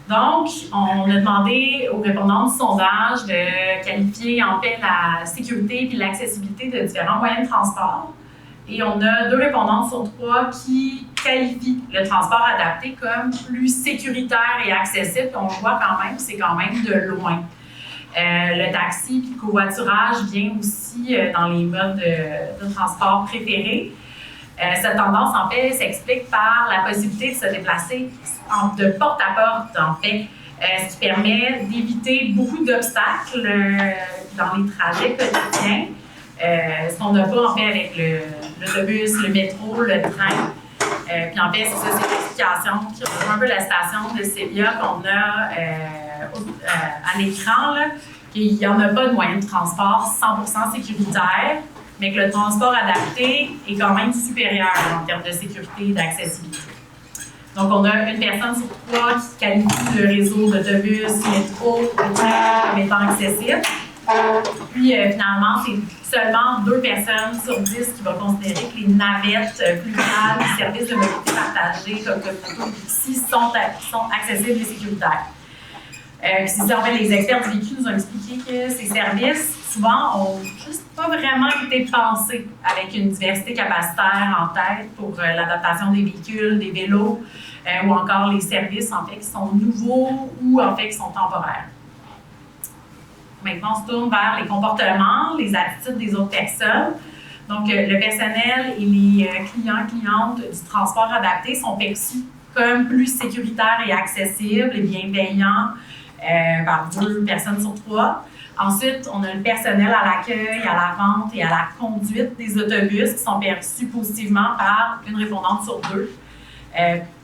[SPEAKER 2] Donc, on a demandé aux répondants du sondage de qualifier en fait la sécurité et l'accessibilité de différents moyens de transport. Et on a 2 répondantes sur 3 qui qualifient le transport adapté comme plus sécuritaire et accessible. On le voit quand même, c'est quand même de loin. Le taxi et le covoiturage vient aussi dans les modes de transport préférés. Cette tendance, en fait, s'explique par la possibilité de se déplacer de porte à porte, en fait, ce qui permet d'éviter beaucoup d'obstacles dans les trajets quotidiens. Ce qu'on n'a pas, en fait, avec l'autobus, le métro, le train. Puis, en fait, c'est ça, c'est l'explication qui rejoint un peu la station de Célia qu'on a à l'écran, là, qu'il n'y en a pas de moyen de transport 100% sécuritaire, mais que le transport adapté est quand même supérieur en termes de sécurité et d'accessibilité. Donc, on a une personne sur 3 qui qualifie le réseau d'autobus, métro, comme étant accessible. Puis, finalement, c'est seulement 2 personnes sur 10 qui vont considérer que les navettes fluviales, les services de mobilité partagée, comme ici, sont accessibles et sécuritaires. C'est ça, en fait, les experts du vécu nous ont expliqué que ces services, souvent, ont juste pas vraiment été pensés avec une diversité capacitaire en tête pour l'adaptation des véhicules, des vélos, ou encore les services, en fait, qui sont nouveaux ou, en fait, qui sont temporaires. Maintenant, on se tourne vers les comportements, les attitudes des autres personnes. Donc, le personnel et les clients-clientes du transport adapté sont perçus comme plus sécuritaires et accessibles et bienveillants par 2 personnes sur 3. Ensuite, on a le personnel à l'accueil, à la vente et à la conduite des autobus qui sont perçus positivement par une répondante sur 2.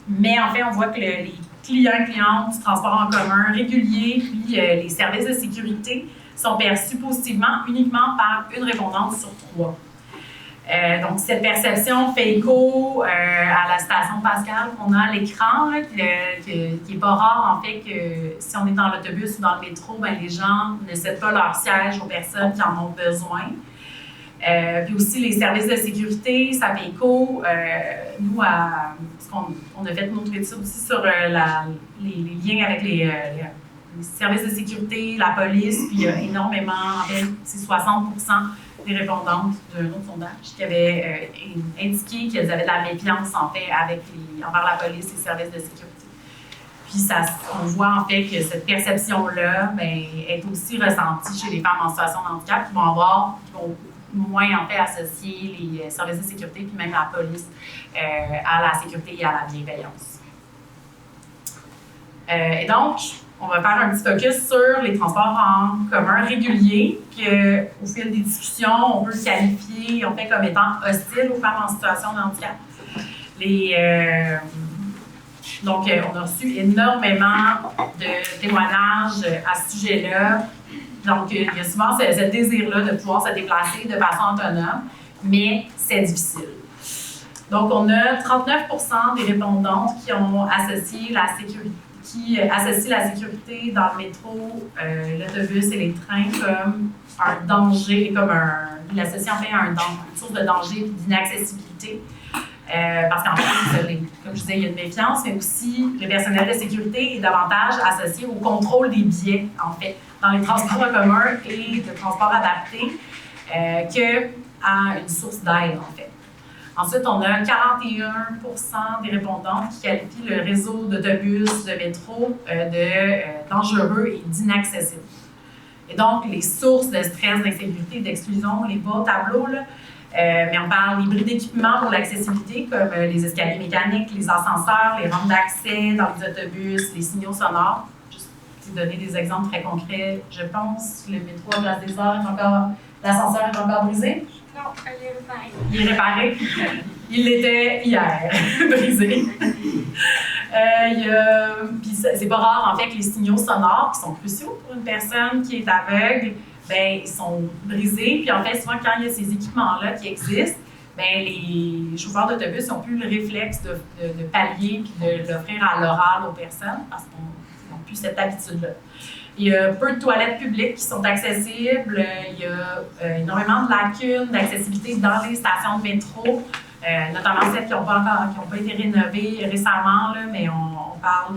[SPEAKER 2] Mais en fait, on voit que les clients-clientes du transport en commun régulier puis les services de sécurité sont perçus positivement uniquement par une répondante sur 3. Donc, cette perception fait écho à la citation Pascal qu'on a à l'écran, là, qui n'est pas rare, en fait, que si on est dans l'autobus ou dans le métro, ben, les gens ne cèdent pas leur siège aux personnes qui en ont besoin. Puis aussi, les services de sécurité, ça fait écho, nous, parce qu'on a fait notre étude aussi sur les liens avec les services de sécurité, la police, puis il y a énormément, en fait, c'est 60% des répondantes d'un autre sondage qui avaient indiqué qu'elles avaient de la méfiance, en fait, envers la police et les services de sécurité. Puis on voit, en fait, que cette perception-là ben, est aussi ressentie chez les femmes en situation de handicap qui vont moins, en fait, associer les services de sécurité puis même la police à la sécurité et à la bienveillance. Et donc, on va faire un petit focus sur les transports en commun réguliers, puis au fil des discussions, on peut le qualifier, en fait, comme étant hostile aux femmes en situation de handicap. Donc, on a reçu énormément de témoignages à ce sujet-là. Donc, il y a souvent ce désir-là de pouvoir se déplacer de façon autonome, mais c'est difficile. Donc, on a 39% des répondantes qui ont associé la sécurité qui associe la sécurité dans le métro, l'autobus et les trains comme un danger, il l'associe en fait à une source de danger et d'inaccessibilité. Parce qu'en fait, comme je disais, il y a une méfiance, mais aussi le personnel de sécurité est davantage associé au contrôle des biais, en fait, dans les transports en commun et de transports adaptés, qu'à une source d'aide, en fait. Ensuite, on a 41% des répondants qui qualifient le réseau d'autobus, de métro de dangereux et d'inaccessible. Et donc, les sources de stress, d'insécurité, d'exclusion, les bas tableaux, là, mais on parle des bris d'équipement pour l'accessibilité, comme les escaliers mécaniques, les ascenseurs, les rampes d'accès dans les autobus, les signaux sonores. Juste pour vous donner des exemples très concrets, je pense que le métro à Place des Arts l'ascenseur est encore brisé.
[SPEAKER 5] Non, elle est réparée.
[SPEAKER 2] Il est réparé. Il l'était hier, brisé. Puis c'est pas rare, en fait, que les signaux sonores, qui sont cruciaux pour une personne qui est aveugle, ben, ils sont brisés. Puis en fait, souvent, quand il y a ces équipements-là qui existent, ben, les chauffeurs d'autobus n'ont plus le réflexe de pallier puis de l'offrir à l'oral aux personnes parce qu'ils n'ont plus cette habitude-là. Il y a peu de toilettes publiques qui sont accessibles. Il y a énormément de lacunes d'accessibilité dans les stations de métro, notamment celles qui n'ont pas été rénovées récemment, là, mais on parle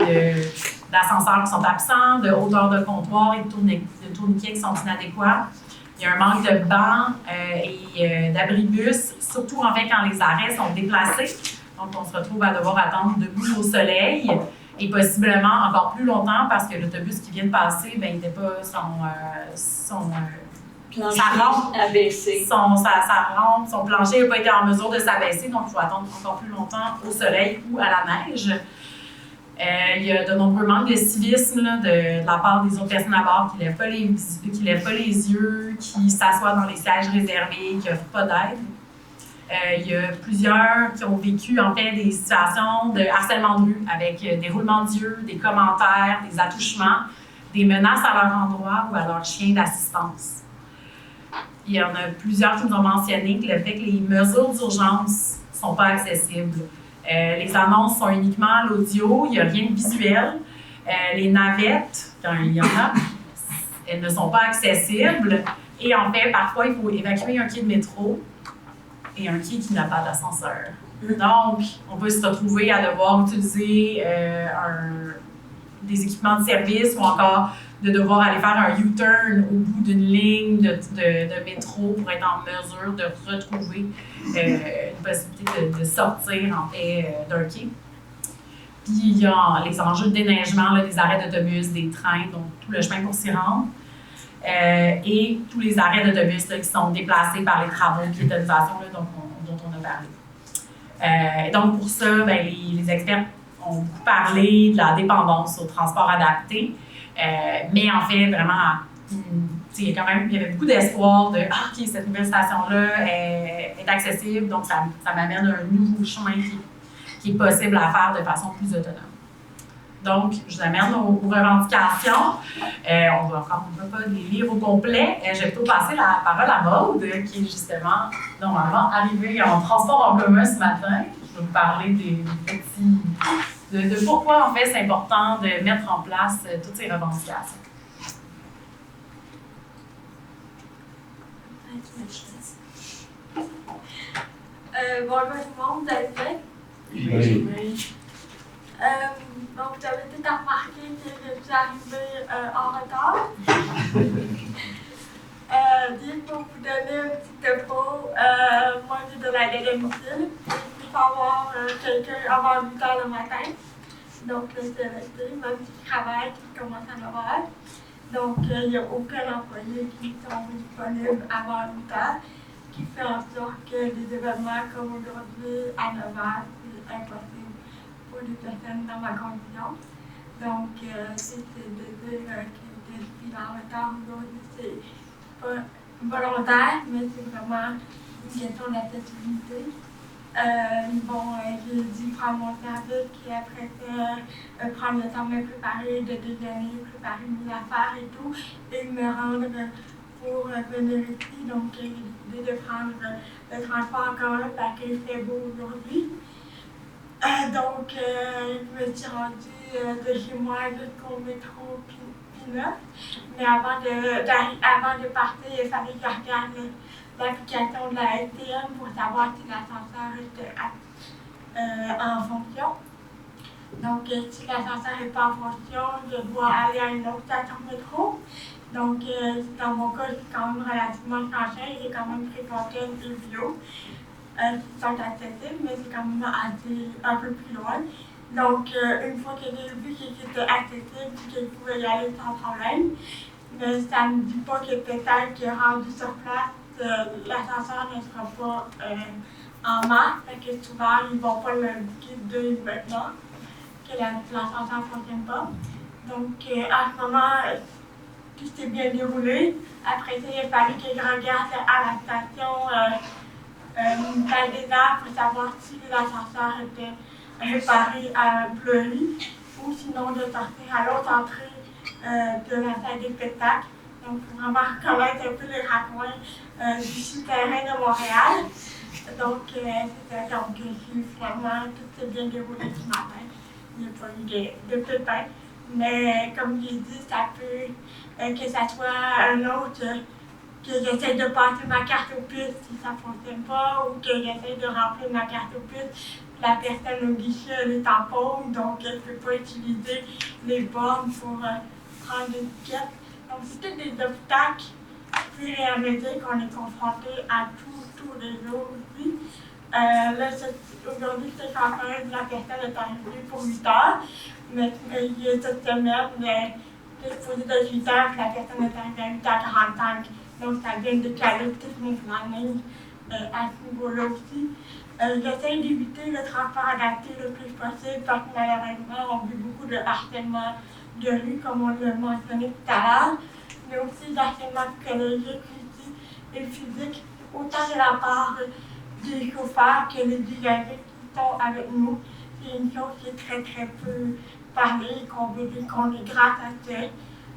[SPEAKER 2] d'ascenseurs qui sont absents, de hauteur de comptoir et de tourniquets qui sont inadéquats. Il y a un manque de bancs et d'abribus, surtout en fait quand les arrêts sont déplacés. Donc, on se retrouve à devoir attendre debout au soleil. Et possiblement encore plus longtemps parce que l'autobus qui vient de passer, ben, il n'était pas sa rampe
[SPEAKER 4] abaissé.
[SPEAKER 2] Son plancher n'a pas été en mesure de s'abaisser, donc il faut attendre encore plus longtemps au soleil ou à la neige. Il y a de nombreux manques de civisme là, de la part des autres personnes à bord qui ne lèvent pas les yeux, qui s'assoient dans les sièges réservés, qui n'offrent pas d'aide. Il y a plusieurs qui ont vécu en fait des situations de harcèlement de rue avec des roulements d'yeux, des commentaires, des attouchements, des menaces à leur endroit ou à leur chien d'assistance. Il y en a plusieurs qui nous ont mentionné que le fait que les mesures d'urgence ne sont pas accessibles. Les annonces sont uniquement à l'audio, il n'y a rien de visuel. Les navettes, quand il y en a, elles ne sont pas accessibles. Et en fait, parfois, il faut évacuer un quai de métro et un quai qui n'a pas d'ascenseur. Donc, on peut se retrouver à devoir utiliser des équipements de service ou encore de devoir aller faire un U-turn au bout d'une ligne de métro pour être en mesure de retrouver une possibilité de sortir en fait d'un quai. Puis il y a les enjeux de déneigement, là, des arrêts d'autobus, des trains, donc tout le chemin pour s'y rendre. Et tous les arrêts d'autobus là, qui sont déplacés par les travaux de piétonisation dont on a parlé. Donc pour ça, ben, les experts ont beaucoup parlé de la dépendance au transport adapté, mais en fait, vraiment, il y avait beaucoup d'espoir de « Ah, OK, cette nouvelle station-là est accessible, donc ça m'amène un nouveau chemin qui est possible à faire de façon plus autonome. » Donc, je vous amène aux revendications. On ne va pas les lire au complet. Je vais plutôt passer la parole à Maude, qui est justement, normalement, arrivée en transport en commun ce matin. Je vais vous parler de pourquoi, en fait, c'est important de mettre en place toutes ces revendications.
[SPEAKER 5] Bonjour tout le monde, vous allez bien?
[SPEAKER 6] Oui.
[SPEAKER 5] Donc, vous avez peut-être remarqué que je suis arrivée en retard. Pour vous donner un petit topo, moi j'ai de l'aide à domicile. Il faut avoir quelqu'un avant 8 h le matin. Donc, c'est resté, même si je travaille, qui commence à 9 h. Donc, il n'y a aucun employé qui sont disponibles avant 8 h, qui fait en sorte que des événements comme aujourd'hui à 9 h, c'est impossible pour les personnes dans ma condition. Donc, c'est de dire que je suis en retard aujourd'hui, c'est pas volontaire, mais c'est vraiment une question d'accessibilité. J'ai dû prendre mon temps vite, puis après ça, prendre le temps de me préparer, de déjeuner, préparer mes affaires et tout, et me rendre pour venir ici. Donc, j'ai décidé de prendre le transport en commun parce qu'il fait beau aujourd'hui. Je me suis rendue de chez moi jusqu'au métro P9. Mais avant de partir, il fallait que je regarde l'application de la STM pour savoir si l'ascenseur était en fonction. Donc, si l'ascenseur n'est pas en fonction, je dois aller à une autre station de métro. Donc, dans mon cas, je suis quand même relativement chanceux. J'ai quand même fréquenté des vidéos qui sont accessibles, mais c'est quand même un peu plus loin. Donc, une fois que j'ai vu que c'était accessible, que je pouvais y aller sans problème, mais ça ne dit pas que peut-être que rendu sur place, l'ascenseur ne sera pas en masse, parce que souvent, ils ne vont pas l'indiquer dès maintenant que l'ascenseur ne fonctionne pas. Donc, à ce moment, tout s'est bien déroulé. Après ça, il a fallu que je regarde à la station Val des Arts pour savoir si l'ascenseur était réparé à Fleury ou sinon de sortir à l'autre entrée de la salle des spectacles. Donc, il faut vraiment reconnaître un peu les raccoins du souterrain de Montréal. Donc, finalement, tout s'est bien déroulé ce matin. Il n'y a pas eu de pépins. Mais comme j'ai dit, ça peut que ça soit un autre, que j'essaie de passer ma carte au puce si ça ne fonctionne pas, ou que j'essaie de remplir ma carte au puce. La personne au guichet, elle est en pause, donc elle ne peut pas utiliser les bornes pour prendre des tickets. Donc, c'est tous des obstacles, au fur et à mesure qu'on est confronté à tous les jours aussi. Là, aujourd'hui, cette conférence, la personne est arrivée pour 8 heures, mais cette semaine, c'est supposé de 8 heures, la personne est arrivée à 8h45. Donc, ça vient de caler toute mon planning à ce niveau-là aussi. J'essaie d'éviter le transport adapté le plus possible parce que malheureusement, on vit beaucoup de harcèlement de rue, comme on l'a mentionné tout à l'heure, mais aussi d'harcèlement psychologique et physique, autant de la part des chauffeurs que les usagers qui sont avec nous. C'est une chose qui est très très peu parlée, qu'on est grâce à ce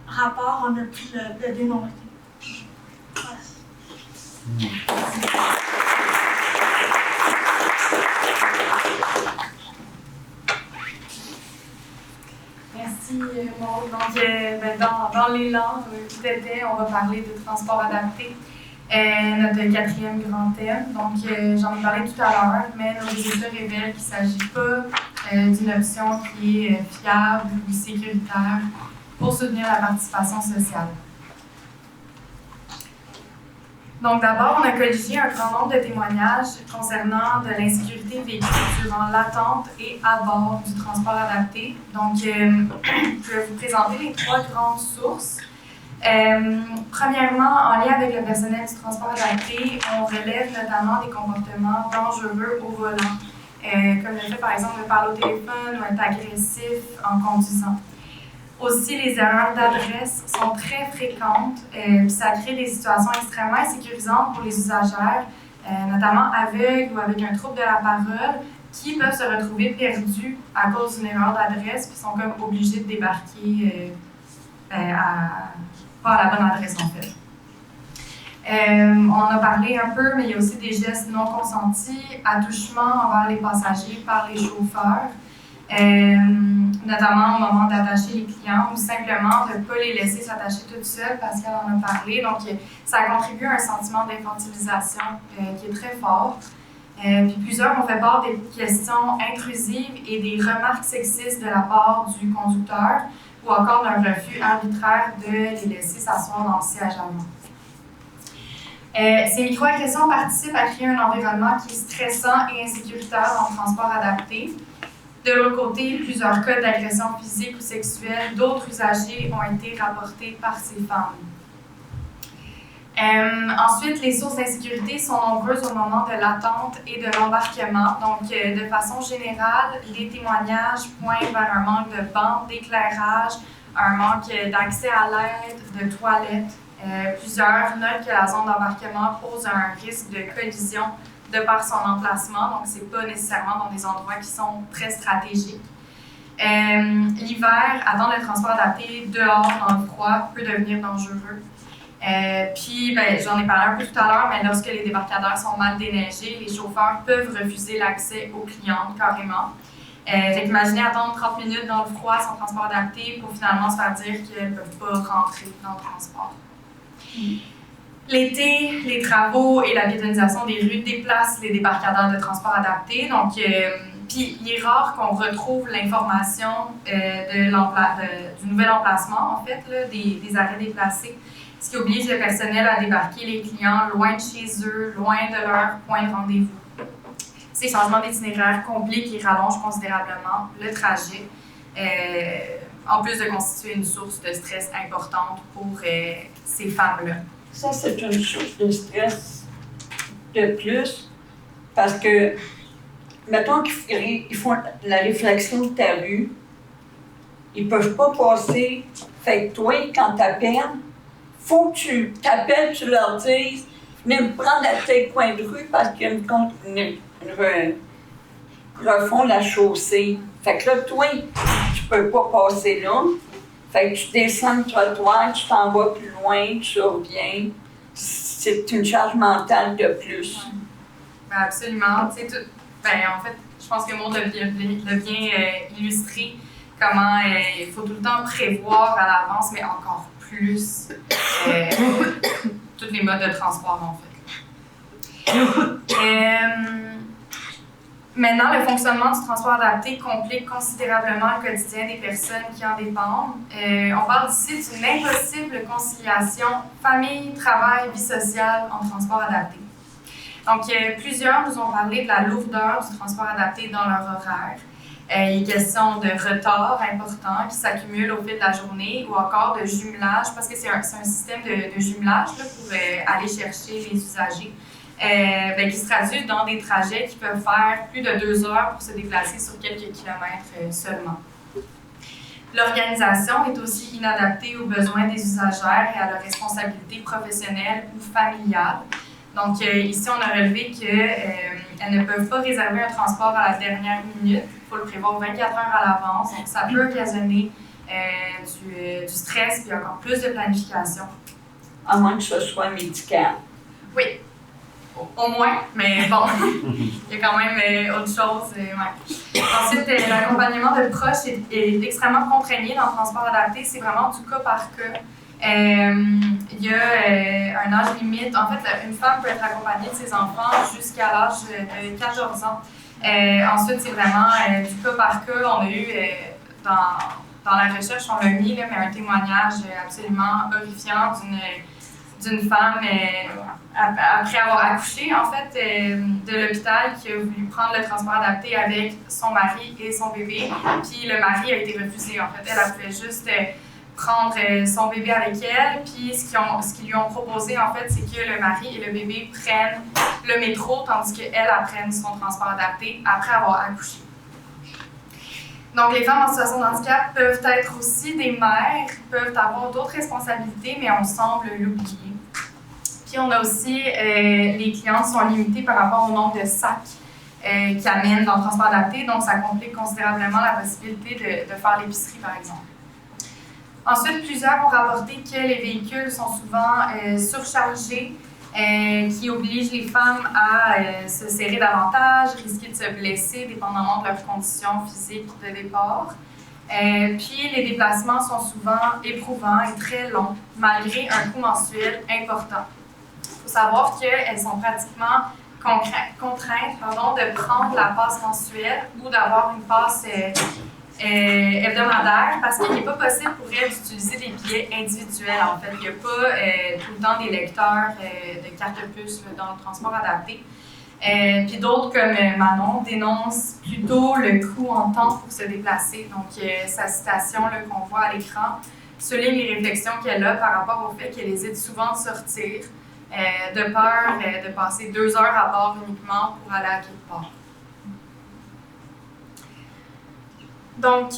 [SPEAKER 5] rapport, on a pu le dénoncer. Voilà.
[SPEAKER 3] Merci, Maud. Donc, dans l'élan tout était, on va parler de transport adapté, notre 4e grand thème. Donc, j'en ai parlé tout à l'heure, mais nos résultats révèlent qu'il ne s'agit pas d'une option qui est fiable ou sécuritaire pour soutenir la participation sociale. Donc, d'abord, on a colligé un grand nombre de témoignages concernant de l'insécurité vécue durant l'attente et à bord du transport adapté. Donc, je vais vous présenter les 3 grandes sources. Premièrement, en lien avec le personnel du transport adapté, on relève notamment des comportements dangereux au volant, comme le fait par exemple de parler au téléphone ou être agressif en conduisant. Aussi, les erreurs d'adresse sont très fréquentes, puis ça crée des situations extrêmement insécurisantes pour les usagères, notamment aveugles ou avec un trouble de la parole, qui peuvent se retrouver perdus à cause d'une erreur d'adresse, puis sont comme obligés de débarquer pas à la bonne adresse en fait. On en a parlé un peu, mais il y a aussi des gestes non consentis, attouchements envers les passagers par les chauffeurs. Notamment au moment d'attacher les clients ou simplement de ne pas les laisser s'attacher toutes seules parce qu'elle en a parlé. Donc, ça contribue à un sentiment d'infantilisation qui est très fort. Puis plusieurs ont fait part des questions intrusives et des remarques sexistes de la part du conducteur ou encore d'un refus arbitraire de les laisser s'asseoir dans le siège avant. Ces micro-agressions participent à créer un environnement qui est stressant et insécuritaire dans le transport adapté. De l'autre côté, plusieurs cas d'agression physique ou sexuelle d'autres usagers ont été rapportés par ces femmes. Ensuite, les sources d'insécurité sont nombreuses au moment de l'attente et de l'embarquement. Donc, de façon générale, les témoignages pointent vers un manque de bandes d'éclairage, un manque d'accès à l'aide, de toilettes. Plusieurs notent que la zone d'embarquement pose un risque de collision de par son emplacement, donc c'est pas nécessairement dans des endroits qui sont très stratégiques. L'hiver, attendre le transport adapté dehors dans le froid peut devenir dangereux. Puis, j'en ai parlé un peu tout à l'heure, mais lorsque les débarcadères sont mal déneigés, les chauffeurs peuvent refuser l'accès aux clientes carrément. Fait qu'imaginez attendre 30 minutes dans le froid sans transport adapté pour finalement se faire dire qu'elles ne peuvent pas rentrer dans le transport. L'été, les travaux et la piétonisation des rues déplacent les débarcadères de transport adapté. Donc, puis il est rare qu'on retrouve l'information du nouvel emplacement, en fait, là, des arrêts déplacés, ce qui oblige le personnel à débarquer les clients loin de chez eux, loin de leur point de rendez-vous. Ces changements d'itinéraire compliquent et rallongent considérablement le trajet, en plus de constituer une source de stress importante pour ces femmes-là.
[SPEAKER 4] Ça, c'est une source de stress de plus parce que, mettons qu'ils font la réflexion de ta rue, ils ne peuvent pas passer. Fait que toi, quand tu appelles, faut que tu t'appelles, tu leur dises « Venez me prendre à tel coin de rue parce qu'il y a une refond la chaussée. » Fait que là, toi, tu peux pas passer là. Fait que tu descends le trottoir, tu t'en vas plus loin, tu reviens. C'est une charge mentale de plus.
[SPEAKER 3] Ben absolument. En fait, je pense que Maud l'a bien illustré comment il faut tout le temps prévoir à l'avance, mais encore plus tous les modes de transport, en fait. Maintenant, le fonctionnement du transport adapté complique considérablement le quotidien des personnes qui en dépendent. On parle ici d'une impossible conciliation famille, travail, vie sociale en transport adapté. Donc, plusieurs nous ont parlé de la lourdeur du transport adapté dans leur horaire. Il est question de retard important qui s'accumule au fil de la journée ou encore de jumelage, parce que c'est un système de jumelage là, pour aller chercher les usagers. Qui se traduit dans des trajets qui peuvent faire plus de 2 heures pour se déplacer sur quelques kilomètres seulement. L'organisation est aussi inadaptée aux besoins des usagères et à leurs responsabilités professionnelles ou familiales. Donc ici, on a relevé qu'elles ne peuvent pas réserver un transport à la dernière minute. Il faut le prévoir 24 heures à l'avance. Donc ça peut occasionner du stress et encore plus de planification.
[SPEAKER 4] À moins que ce soit médical.
[SPEAKER 3] Oui. Au moins, mais bon, il y a quand même autre chose. Ouais. Ensuite, l'accompagnement de proches est extrêmement contraignant dans le transport adapté. C'est vraiment du cas par cas. Il y a un âge limite. En fait, une femme peut être accompagnée de ses enfants jusqu'à l'âge de 14 ans. Ensuite, c'est vraiment du cas par cas. On a eu, dans la recherche, on l'a mis, là, mais un témoignage absolument horrifiant d'une femme après avoir accouché en fait de l'hôpital qui a voulu prendre le transport adapté avec son mari et son bébé. Puis le mari a été refusé en fait. Elle pouvait juste prendre son bébé avec elle. Puis ce qu'ils lui ont proposé en fait, c'est que le mari et le bébé prennent le métro tandis qu'elle prenne son transport adapté après avoir accouché. Donc, les femmes en situation de handicap peuvent être aussi des mères, peuvent avoir d'autres responsabilités, mais on semble l'oublier. Puis, on a aussi, les clientes sont limitées par rapport au nombre de sacs qui amènent dans le transport adapté, donc ça complique considérablement la possibilité de faire l'épicerie, par exemple. Ensuite, plusieurs ont rapporté que les véhicules sont souvent surchargés, qui obligent les femmes à se serrer davantage, risquer de se blesser dépendamment de leurs conditions physiques de départ. Puis les déplacements sont souvent éprouvants et très longs, malgré un coût mensuel important. Il faut savoir qu'elles sont pratiquement contraintes de prendre la passe mensuelle ou d'avoir une passe hebdomadaire parce qu'il n'est pas possible pour elles d'utiliser des billets individuels. En fait, il n'y a pas tout le temps des lecteurs de carte puce dans le transport adapté. Puis d'autres, comme Manon, dénoncent plutôt le coût en temps pour se déplacer. Donc, sa citation qu'on voit à l'écran souligne les réflexions qu'elle a par rapport au fait qu'elle hésite souvent de sortir, de peur de passer 2 heures à bord uniquement pour aller à quelque part. Donc,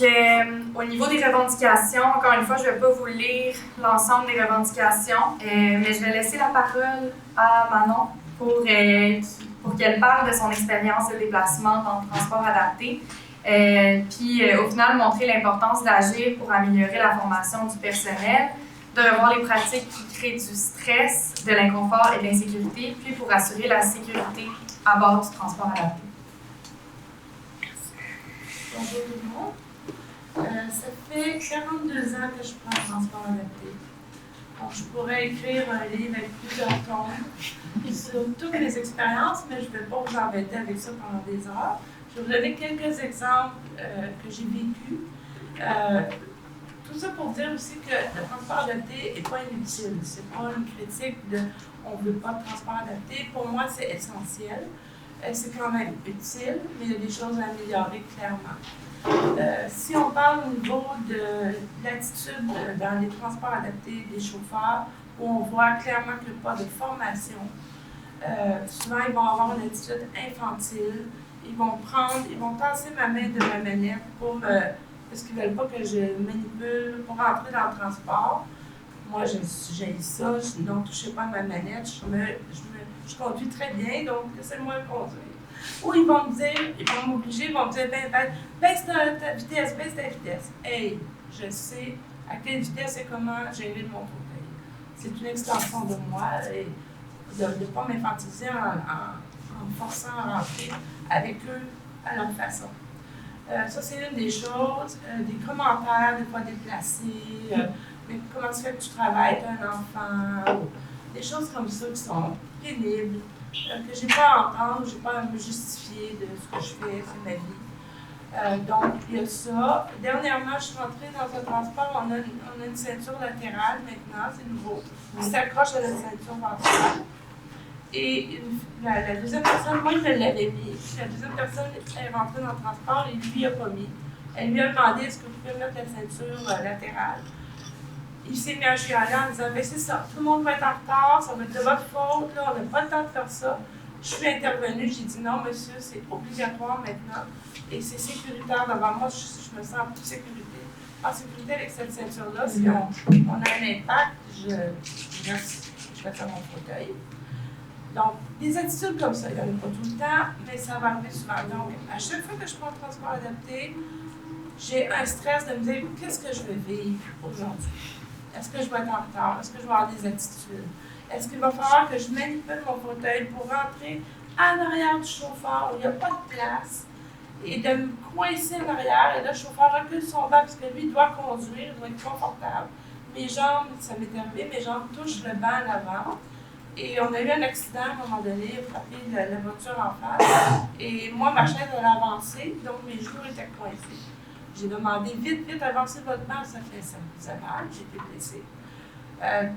[SPEAKER 3] au niveau des revendications, encore une fois, je ne vais pas vous lire l'ensemble des revendications, mais je vais laisser la parole à Manon pour qu'elle parle de son expérience de déplacement dans le transport adapté, puis au final montrer l'importance d'agir pour améliorer la formation du personnel, de revoir les pratiques qui créent du stress, de l'inconfort et de l'insécurité, puis pour assurer la sécurité à bord du transport adapté.
[SPEAKER 5] Bonjour tout le monde. Ça fait 42 ans que je prends le transport adapté. Donc, je pourrais écrire un livre avec plusieurs tomes sur toutes mes expériences, mais je ne vais pas vous embêter avec ça pendant des heures. Je vais vous donner quelques exemples que j'ai vécus. Tout ça pour dire aussi que le transport adapté n'est pas inutile. Ce n'est pas une critique de « on ne veut pas de transport adapté ». Pour moi, c'est essentiel. C'est quand même utile, mais il y a des choses à améliorer clairement. Si on parle au niveau de l'attitude dans les transports adaptés des chauffeurs, où on voit clairement qu'il n'y a pas de formation, souvent ils vont avoir une attitude infantile. Ils vont passer ma main de ma manette parce qu'ils ne veulent pas que je manipule pour rentrer dans le transport. Moi, j'ai ça, donc touchez pas à ma manette, je conduis très bien, donc laissez-moi conduire. Ou ils vont me dire, ils vont m'obliger, ils vont me dire, baisse ta vitesse, baisse ta vitesse. Hey, je sais à quelle vitesse et comment gérer mon fauteuil. C'est une extension de moi et de ne pas m'infantiliser en me forçant à rentrer avec eux à leur façon. Ça, c'est une des choses. Des commentaires, des fois déplacés. Mais comment tu fais que tu travailles, tu as un enfant, des choses comme ça qui sont pénibles, que je n'ai pas à entendre, je n'ai pas à me justifier de ce que je fais, c'est ma vie. Donc, il y a ça. Dernièrement, je suis rentrée dans un transport, on a une ceinture latérale maintenant, c'est nouveau, qui s'accroche à la ceinture ventrale. Et la deuxième personne, moi je l'avais mis, la deuxième personne est rentrée dans le transport et lui n'a pas mis. Elle lui a demandé est-ce que vous pouvez mettre la ceinture latérale. Il s'est mis à chialer en disant ben c'est ça, tout le monde va être en retard, ça va être de votre faute, là, on n'a pas le temps de faire ça. Je suis intervenue, j'ai dit non monsieur, c'est obligatoire maintenant et c'est sécuritaire devant moi, je me sens en sécurité avec cette ceinture-là. Si on a un impact, je reste à mon fauteuil. Donc, des attitudes comme ça, il n'y en a pas tout le temps, mais ça va arriver souvent. Donc, à chaque fois que je prends le transport adapté, j'ai un stress de me dire qu'est-ce que je vais vivre aujourd'hui? Est-ce que je vais être en retard? Est-ce que je vais avoir des attitudes? Est-ce qu'il va falloir que je manipule mon fauteuil pour rentrer en arrière du chauffeur où il n'y a pas de place et de me coincer en arrière? Et là, le chauffeur recule son banc parce que lui, il doit conduire, il doit être confortable. Mes jambes, ça m'est arrivé, mes jambes touchent le banc en avant. Et on a eu un accident à un moment donné, il a frappé la voiture en face. Et moi, ma chaise, elle a avancé, donc mes genoux étaient coincés. J'ai demandé vite, avancez votre banc, ça me faisait mal, j'ai été blessée.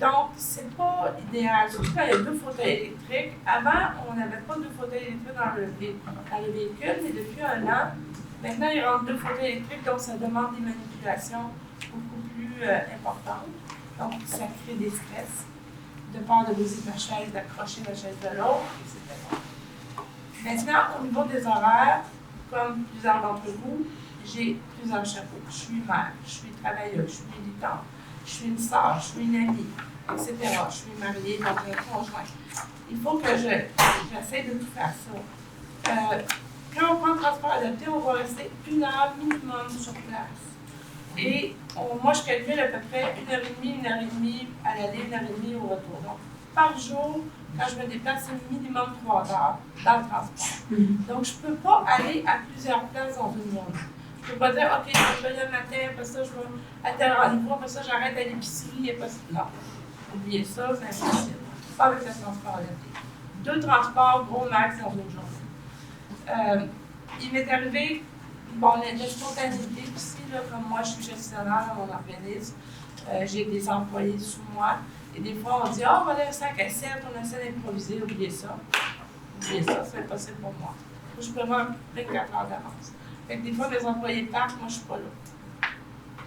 [SPEAKER 5] Donc, c'est pas idéal. Surtout quand il y a 2 fauteuils électriques. Avant, on n'avait pas 2 fauteuils électriques dans le véhicule, mais depuis 1 an, maintenant, il rentre 2 fauteuils électriques, donc ça demande des manipulations beaucoup plus importantes. Donc, ça crée des stress. De peur de bouger ma chaise, d'accrocher la chaise de l'autre, etc. Maintenant, au niveau des horaires, comme plusieurs d'entre vous, j'ai plusieurs chapeaux. Je suis mère, je suis travailleuse, je suis militante, je suis une sœur, je suis une amie, etc. Je suis mariée, donc j'ai un conjoint. Il faut que j'essaie de tout faire ça. Quand on prend le transport adapté, on va rester 1 heure minimum sur place. Et moi, je calcule à peu près 1h30, 1h30 à l'aller, 1h30 au retour. Donc, par jour, quand je me déplace, c'est minimum 3 heures dans le transport. Donc, je ne peux pas aller à plusieurs places dans une journée. Je ne peux pas dire, OK, je vais le matin, après ça, je vais à tel rendez-vous, après ça, j'arrête à l'épicerie, et pas ça. Non. Oubliez ça, c'est impossible. Pas avec le transport adapté. 2 transports, gros max dans une journée. Il m'est arrivé. Bon, la spontanéité aussi, là, comme moi, je suis gestionnaire dans mon organisme, j'ai des employés sous moi, et des fois, on dit « Ah, on va aller à 5 à 7, on essaie d'improviser, oubliez ça. » Oubliez ça, c'est impossible pour moi. Je prévois 24 heures d'avance. Fait que des fois, mes employés partent, moi, je ne suis pas là.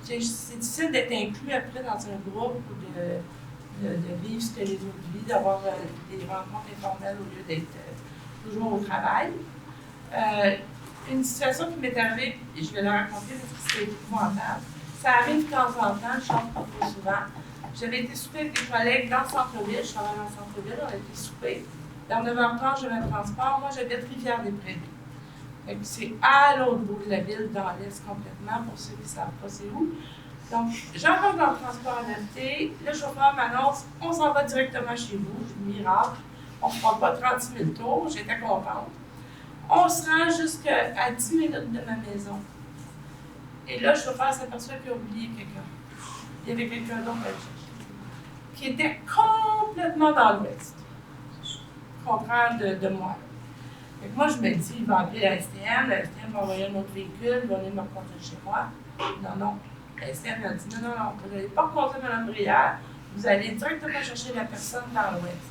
[SPEAKER 5] C'est difficile d'être inclus après dans un groupe ou de vivre ce que les autres vivent, d'avoir des rencontres informelles au lieu d'être toujours au travail. Une situation qui m'est arrivée, et je vais la raconter parce que c'est épouvantable. Ça arrive de temps en temps, je chante pas trop souvent. J'avais été souper avec des collègues dans le centre-ville, je travaille dans le centre-ville, on a été souper. Dans 9h30, j'avais un transport, moi j'habite Rivière-des-Prairies. C'est à l'autre bout de la ville, dans l'est complètement, pour ceux qui ne savent pas c'est où. Donc, j'entre dans le transport adapté, le chauffeur m'annonce, on s'en va directement chez vous, miracle, on ne fera pas 36 000 tours, j'étais contente. On se rend jusqu'à 10 minutes de ma maison.
[SPEAKER 7] Et là, le chauffeur s'aperçoit qu'il a oublié quelqu'un. Il y avait quelqu'un d'autre à le chercher, qui était complètement dans l'ouest, contraire de moi. Fait que moi, je me dis, il va appeler la STM va envoyer un autre véhicule, il va venir me reconduire chez moi. Non. La STM a dit, non, vous n'allez pas reconduire Mme Brière, vous allez directement chercher la personne dans l'ouest.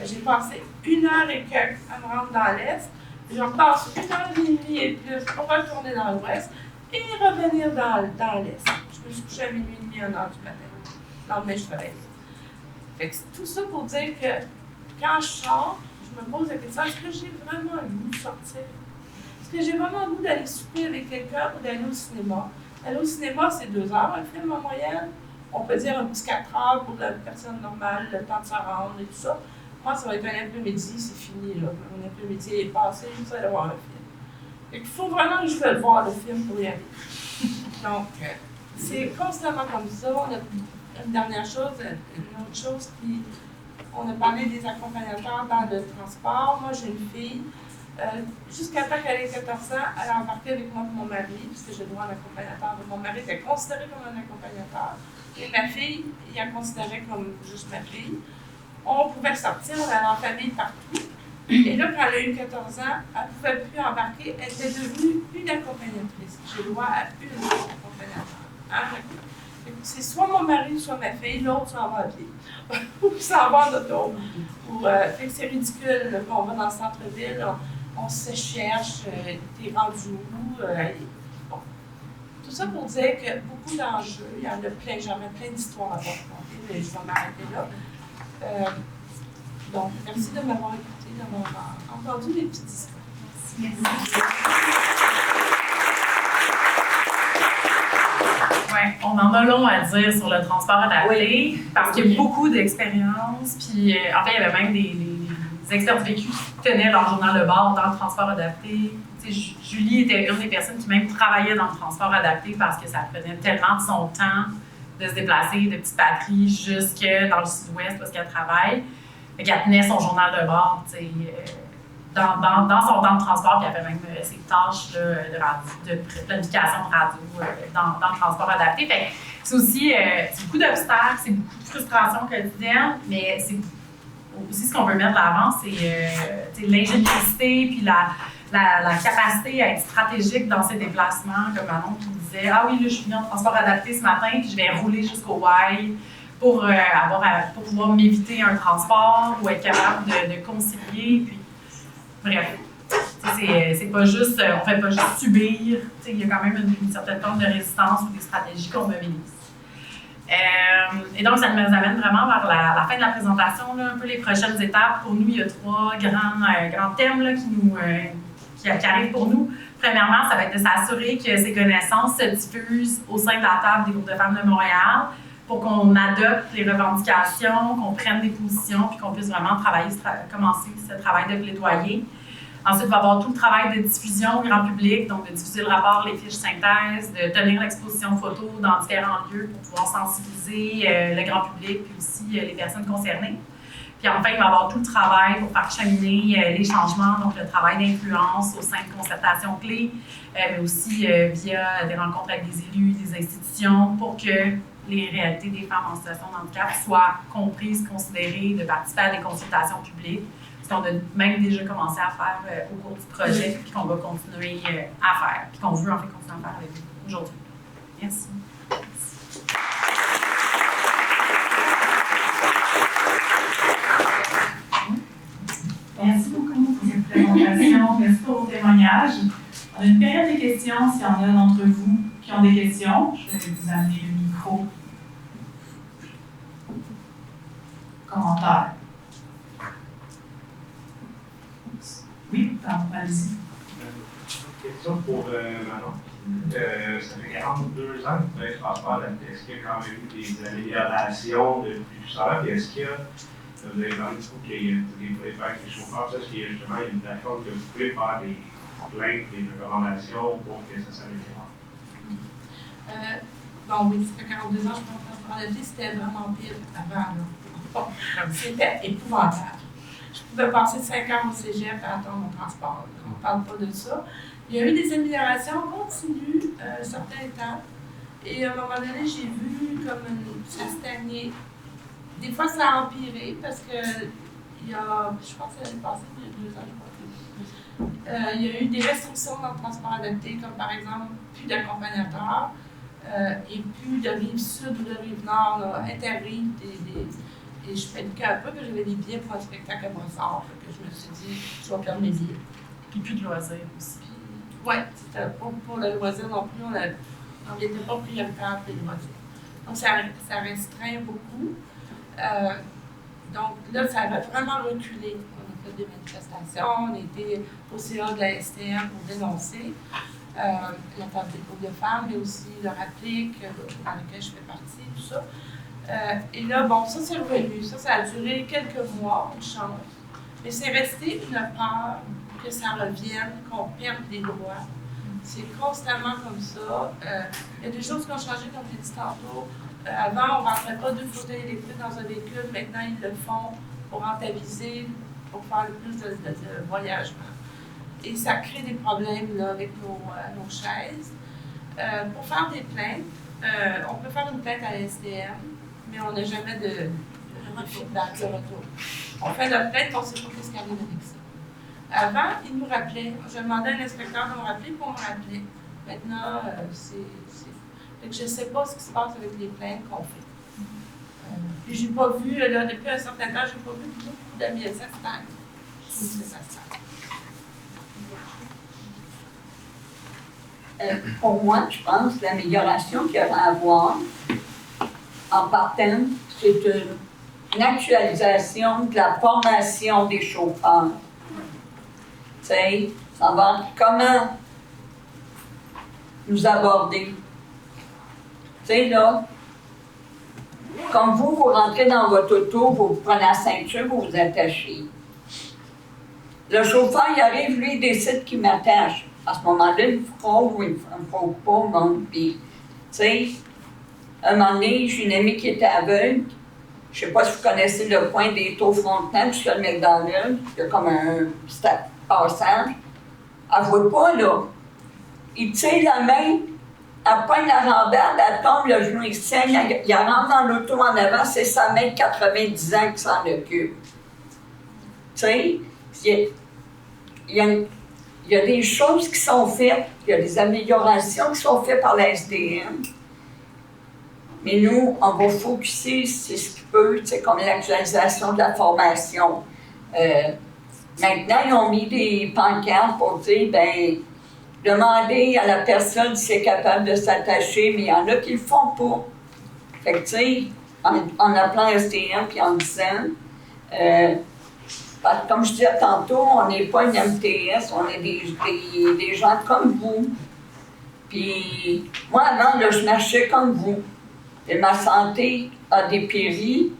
[SPEAKER 7] J'ai passé 1 heure et quelques à me rendre dans l'est, je repasse 1 heure et demie et plus pour retourner dans l'ouest et revenir dans l'est. Je me suis couchée à minuit et demi, 1 heure du matin. Non, mais je travaille. Fait que tout ça pour dire que quand je sors, je me pose la question, est-ce que j'ai vraiment le goût de sortir? Est-ce que j'ai vraiment le goût d'aller souper avec quelqu'un ou d'aller au cinéma? Aller au cinéma, c'est 2 heures, un film en moyenne. On peut dire un petit 4 heures pour la personne normale, le temps de se rendre et tout ça. Moi, ça va être un après-midi, c'est fini, là. Mon après-midi est passé, je vais aller voir un film. Fait qu'il faut vraiment que je veuille voir le film pour y aller. Donc, c'est constamment comme ça. On a une dernière chose, une autre chose qui... On a parlé des accompagnateurs dans le transport. Moi, j'ai une fille. Jusqu'à temps qu'elle ait 14 ans, elle a embarqué avec moi pour mon mari, puisque j'ai le droit à un accompagnateur. Mon mari était considéré comme un accompagnateur. Et ma fille, il a considéré comme juste ma fille. On pouvait sortir, on allait en famille partout. Et là, quand elle a eu 14 ans, elle ne pouvait plus embarquer. Elle était devenue une accompagnatrice. J'ai le droit à une accompagnateur. C'est soit mon mari, soit ma fille, l'autre s'en va à pied. Ou s'en va en auto. Fait que c'est ridicule. Là, quand on va dans le centre-ville, on se cherche, t'es rendu où? Bon. Tout ça pour dire que beaucoup d'enjeux, il y en a plein, j'en ai plein d'histoires à raconter, mais je vais m'arrêter là. Donc, merci de m'avoir écouté, d'avoir entendu mes petites histoires. Merci.
[SPEAKER 2] Ouais, on en a long à dire sur le transport adapté parce qu'il y a beaucoup d'expériences. Puis, en fait, il y avait même des experts du vécu qui tenaient leur journal de bord dans le transport adapté. Tu sais, Julie était une des personnes qui même travaillait dans le transport adapté parce que ça prenait tellement de son temps de se déplacer de Petite Patrie jusque dans le sud-ouest parce qu'elle travaille. Fait qu'elle tenait son journal de bord, tu sais, dans son temps de transport, puis elle fait même ses tâches là, de planification de radio dans le transport adapté. Fait que c'est aussi c'est beaucoup d'obstacles, c'est beaucoup de frustration quotidienne, mais c'est aussi ce qu'on veut mettre de l'avant, c'est l'ingéniosité puis la capacité à être stratégique dans ses déplacements, comme Manon qui disait « Ah oui, là, je suis venue en transport adapté ce matin, puis je vais rouler jusqu'au Y pour pouvoir m'éviter un transport ou être capable de concilier. » Puis, bref, c'est pas juste, on fait pas juste subir, il y a quand même une certaine forme de résistance ou des stratégies qu'on mobilise. Et donc, ça nous amène vraiment vers la fin de la présentation, là, un peu les prochaines étapes. Pour nous, il y a 3 grands thèmes là, qui arrivent pour nous. Premièrement, ça va être de s'assurer que ces connaissances se diffusent au sein de la table des groupes de femmes de Montréal pour qu'on adopte les revendications, qu'on prenne des positions, puis qu'on puisse vraiment commencer ce travail de plaidoyer. Ensuite, il va y avoir tout le travail de diffusion au grand public, donc de diffuser le rapport, les fiches synthèse, de tenir l'exposition photo dans différents lieux pour pouvoir sensibiliser le grand public, puis aussi les personnes concernées. Puis enfin, il va y avoir tout le travail pour faire cheminer les changements, donc le travail d'influence au sein de concertations clés, mais aussi via des rencontres avec des élus, des institutions, pour que les réalités des femmes en situation de handicap soient comprises, considérées, de participer à des consultations publiques, ce qu'on a même déjà commencé à faire au cours du projet, puis qu'on va continuer à faire, puis qu'on veut en fait continuer à faire avec vous aujourd'hui. Merci.
[SPEAKER 1] Merci beaucoup pour cette présentation. Merci pour vos témoignages. On a une période de questions. S'il y en a d'entre vous qui ont des questions, je vais vous amener le micro. Commentaire. Oui, allez-y.
[SPEAKER 8] Une question pour Manon. Ça fait 42 ans que vous avez transport adapté. Est-ce qu'il y a quand même eu des améliorations depuis tout ça? Et est-ce qu'il y a, vous avez parlé du coup vous pouvez faire avec les chauffeurs, est-ce qu'il y a justement une plateforme que vous pouvez faire des plaintes, des recommandations pour que ça s'améliore?
[SPEAKER 7] Bon, oui, ça fait 42 ans que je prends le transport adapté, c'était vraiment pire avant. Bon, c'était épouvantable. Je pouvais passer 5 heures au cégep à attendre mon transport. On ne parle pas de ça. Il y a eu des améliorations continues un certain temps. Et à un moment donné, j'ai vu comme ça stagnait. Des fois, ça a empiré parce que il y a, je pense que l'année passée, il y a 2 ans, je crois. Il y a eu des restrictions dans le transport adapté, comme par exemple plus d'accompagnateurs et plus de rive sud ou de rive nord, là, interrive et je paniquais un peu que j'avais des billets pour un spectacle à Brossard, que je me suis dit, je vais perdre mes billets.
[SPEAKER 2] Puis plus de loisirs aussi.
[SPEAKER 7] Oui, c'était pas pour le loisir non plus, on n'était pas prioritaire pour les loisirs. Donc ça restreint beaucoup. Donc là, ça a vraiment reculé. On a fait des manifestations, on était au CA de la STM pour dénoncer la table des groupes de femmes, mais aussi le RAPLIC, dans lequel je fais partie, tout ça. Et là, bon, ça c'est revenu. Ça a duré quelques mois, une chance. Mais c'est resté une peur que ça revienne, qu'on perde des droits. C'est constamment comme ça. Il y a des choses qui ont changé, comme j'ai dit tantôt. Avant, on ne rentrait pas 2 fauteuils électriques dans un véhicule. Maintenant, ils le font pour rentabiliser, pour faire le plus de voyagement. Et ça crée des problèmes là, avec nos chaises. Pour faire des plaintes, on peut faire une plainte à la STM, mais on n'a jamais de feedback, de retour. On fait notre plainte, on ne sait pas ce qui arrive avec ça. Avant, ils nous rappelaient. Je demandais à l'inspecteur de me rappeler pour me rappeler. Maintenant, fait que je ne sais pas ce qui se passe avec les plaintes qu'on fait. Puis j'ai pas vu, là, depuis un certain temps, j'ai pas vu beaucoup d'amis. Ça stagne. Ça stagne.
[SPEAKER 4] Pour moi, je pense que l'amélioration qu'il y aura à avoir en partant, c'est une actualisation de la formation des chauffeurs. Tu sais, savoir comment nous aborder. Tu sais, là, comme vous rentrez dans votre auto, vous prenez la ceinture, vous vous attachez. Le chauffeur, il arrive, lui, il décide qu'il m'attache. À ce moment-là, il me frôle ou il me frôle pas, bon, puis, tu sais, un moment donné, j'ai une amie qui était aveugle. Je ne sais pas si vous connaissez le coin des Taux Frontenac, jusqu'à le McDonald's. Il y a comme un petit passage. Elle ne voit pas, là. Il tire la main, elle pogne la rambade, elle tombe, le genou, il saigne, il rentre dans l'auto en avant, c'est sa main de 90 ans qui s'en occupe. Tu sais, il y a des choses qui sont faites, il y a des améliorations qui sont faites par la SDM. Mais nous, on va focusser sur ce qui peut, tu sais, comme l'actualisation de la formation. Maintenant, ils ont mis des pancartes pour dire, bien, demander à la personne si elle est capable de s'attacher, mais il y en a qui ne le font pas. Fait que, tu sais, en appelant STM puis en disant, comme je disais tantôt, on n'est pas une MTS, on est des gens comme vous. Puis, moi, avant, là, je marchais comme vous. Et ma santé a dépéri,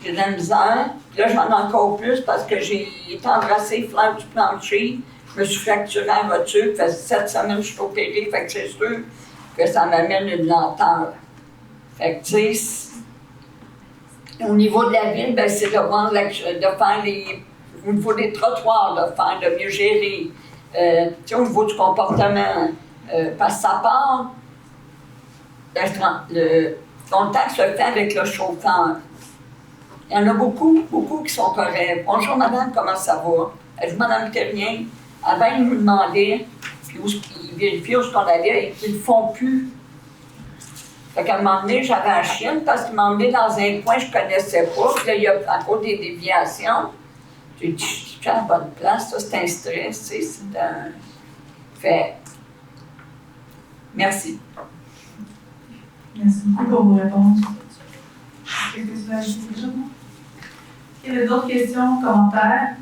[SPEAKER 4] j'ai de la misère. Puis là, j'en ai encore plus parce que j'ai été embrassée fleur du plancher. Je me suis fracturée en voiture, ça fait 7 semaines que je suis opérée, fait que c'est sûr que ça m'amène une lenteur. Fait que, tu sais, au niveau de la ville, ben, c'est de faire au niveau des trottoirs, de mieux gérer. Tu sais, au niveau du comportement, parce que ça part, le contact se fait avec le chauffeur. Il y en a beaucoup qui sont corrects. Bonjour madame, comment ça va? Elle dit, madame Terrien, avant ils nous demandaient, puis ils vérifiaient où on allait, ils ne le font plus. Fait qu'à un moment donné, j'avais un chien parce qu'il m'a emmené dans un coin que je ne connaissais pas. Puis là, il y a encore des déviations. J'ai dit, je suis à la bonne place, ça c'est un stress, tu sais, c'est un... Fait... Merci.
[SPEAKER 1] Merci beaucoup pour vos réponses. Qu'est-ce que tu veux ajouter déjà? Est-ce qu'il y a d'autres questions, commentaires?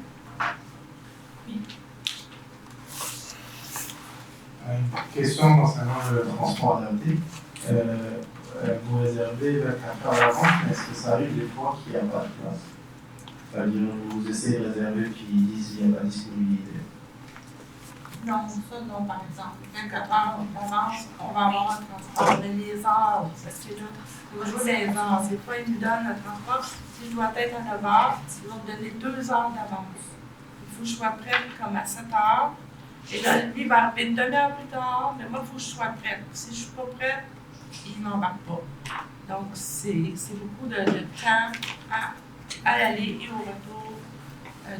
[SPEAKER 1] Oui.
[SPEAKER 6] Une question concernant le transport adapté. Vous réservez 24 heures à l'avance, mais est-ce que ça arrive des fois qu'il n'y a pas de place? C'est-à-dire, vous essayez de réserver, puis ils disent qu'il n'y a pas de disponibilité.
[SPEAKER 7] Non, ça non, par exemple. 24 heures d'avance, on va avoir un transport. Mais les heures, parce que là, on joue les heures. Des fois, ils nous donnent le transport. Si je dois être à 9 heures, ils vont me donner 2 heures d'avance. Il faut que je sois prête comme à 7 heures. Et là, lui va arriver une demi-heure plus tard, mais moi, il faut que je sois prête. Si je ne suis pas prête, il n'embarque pas. Donc, c'est beaucoup de temps à l'aller et au retour,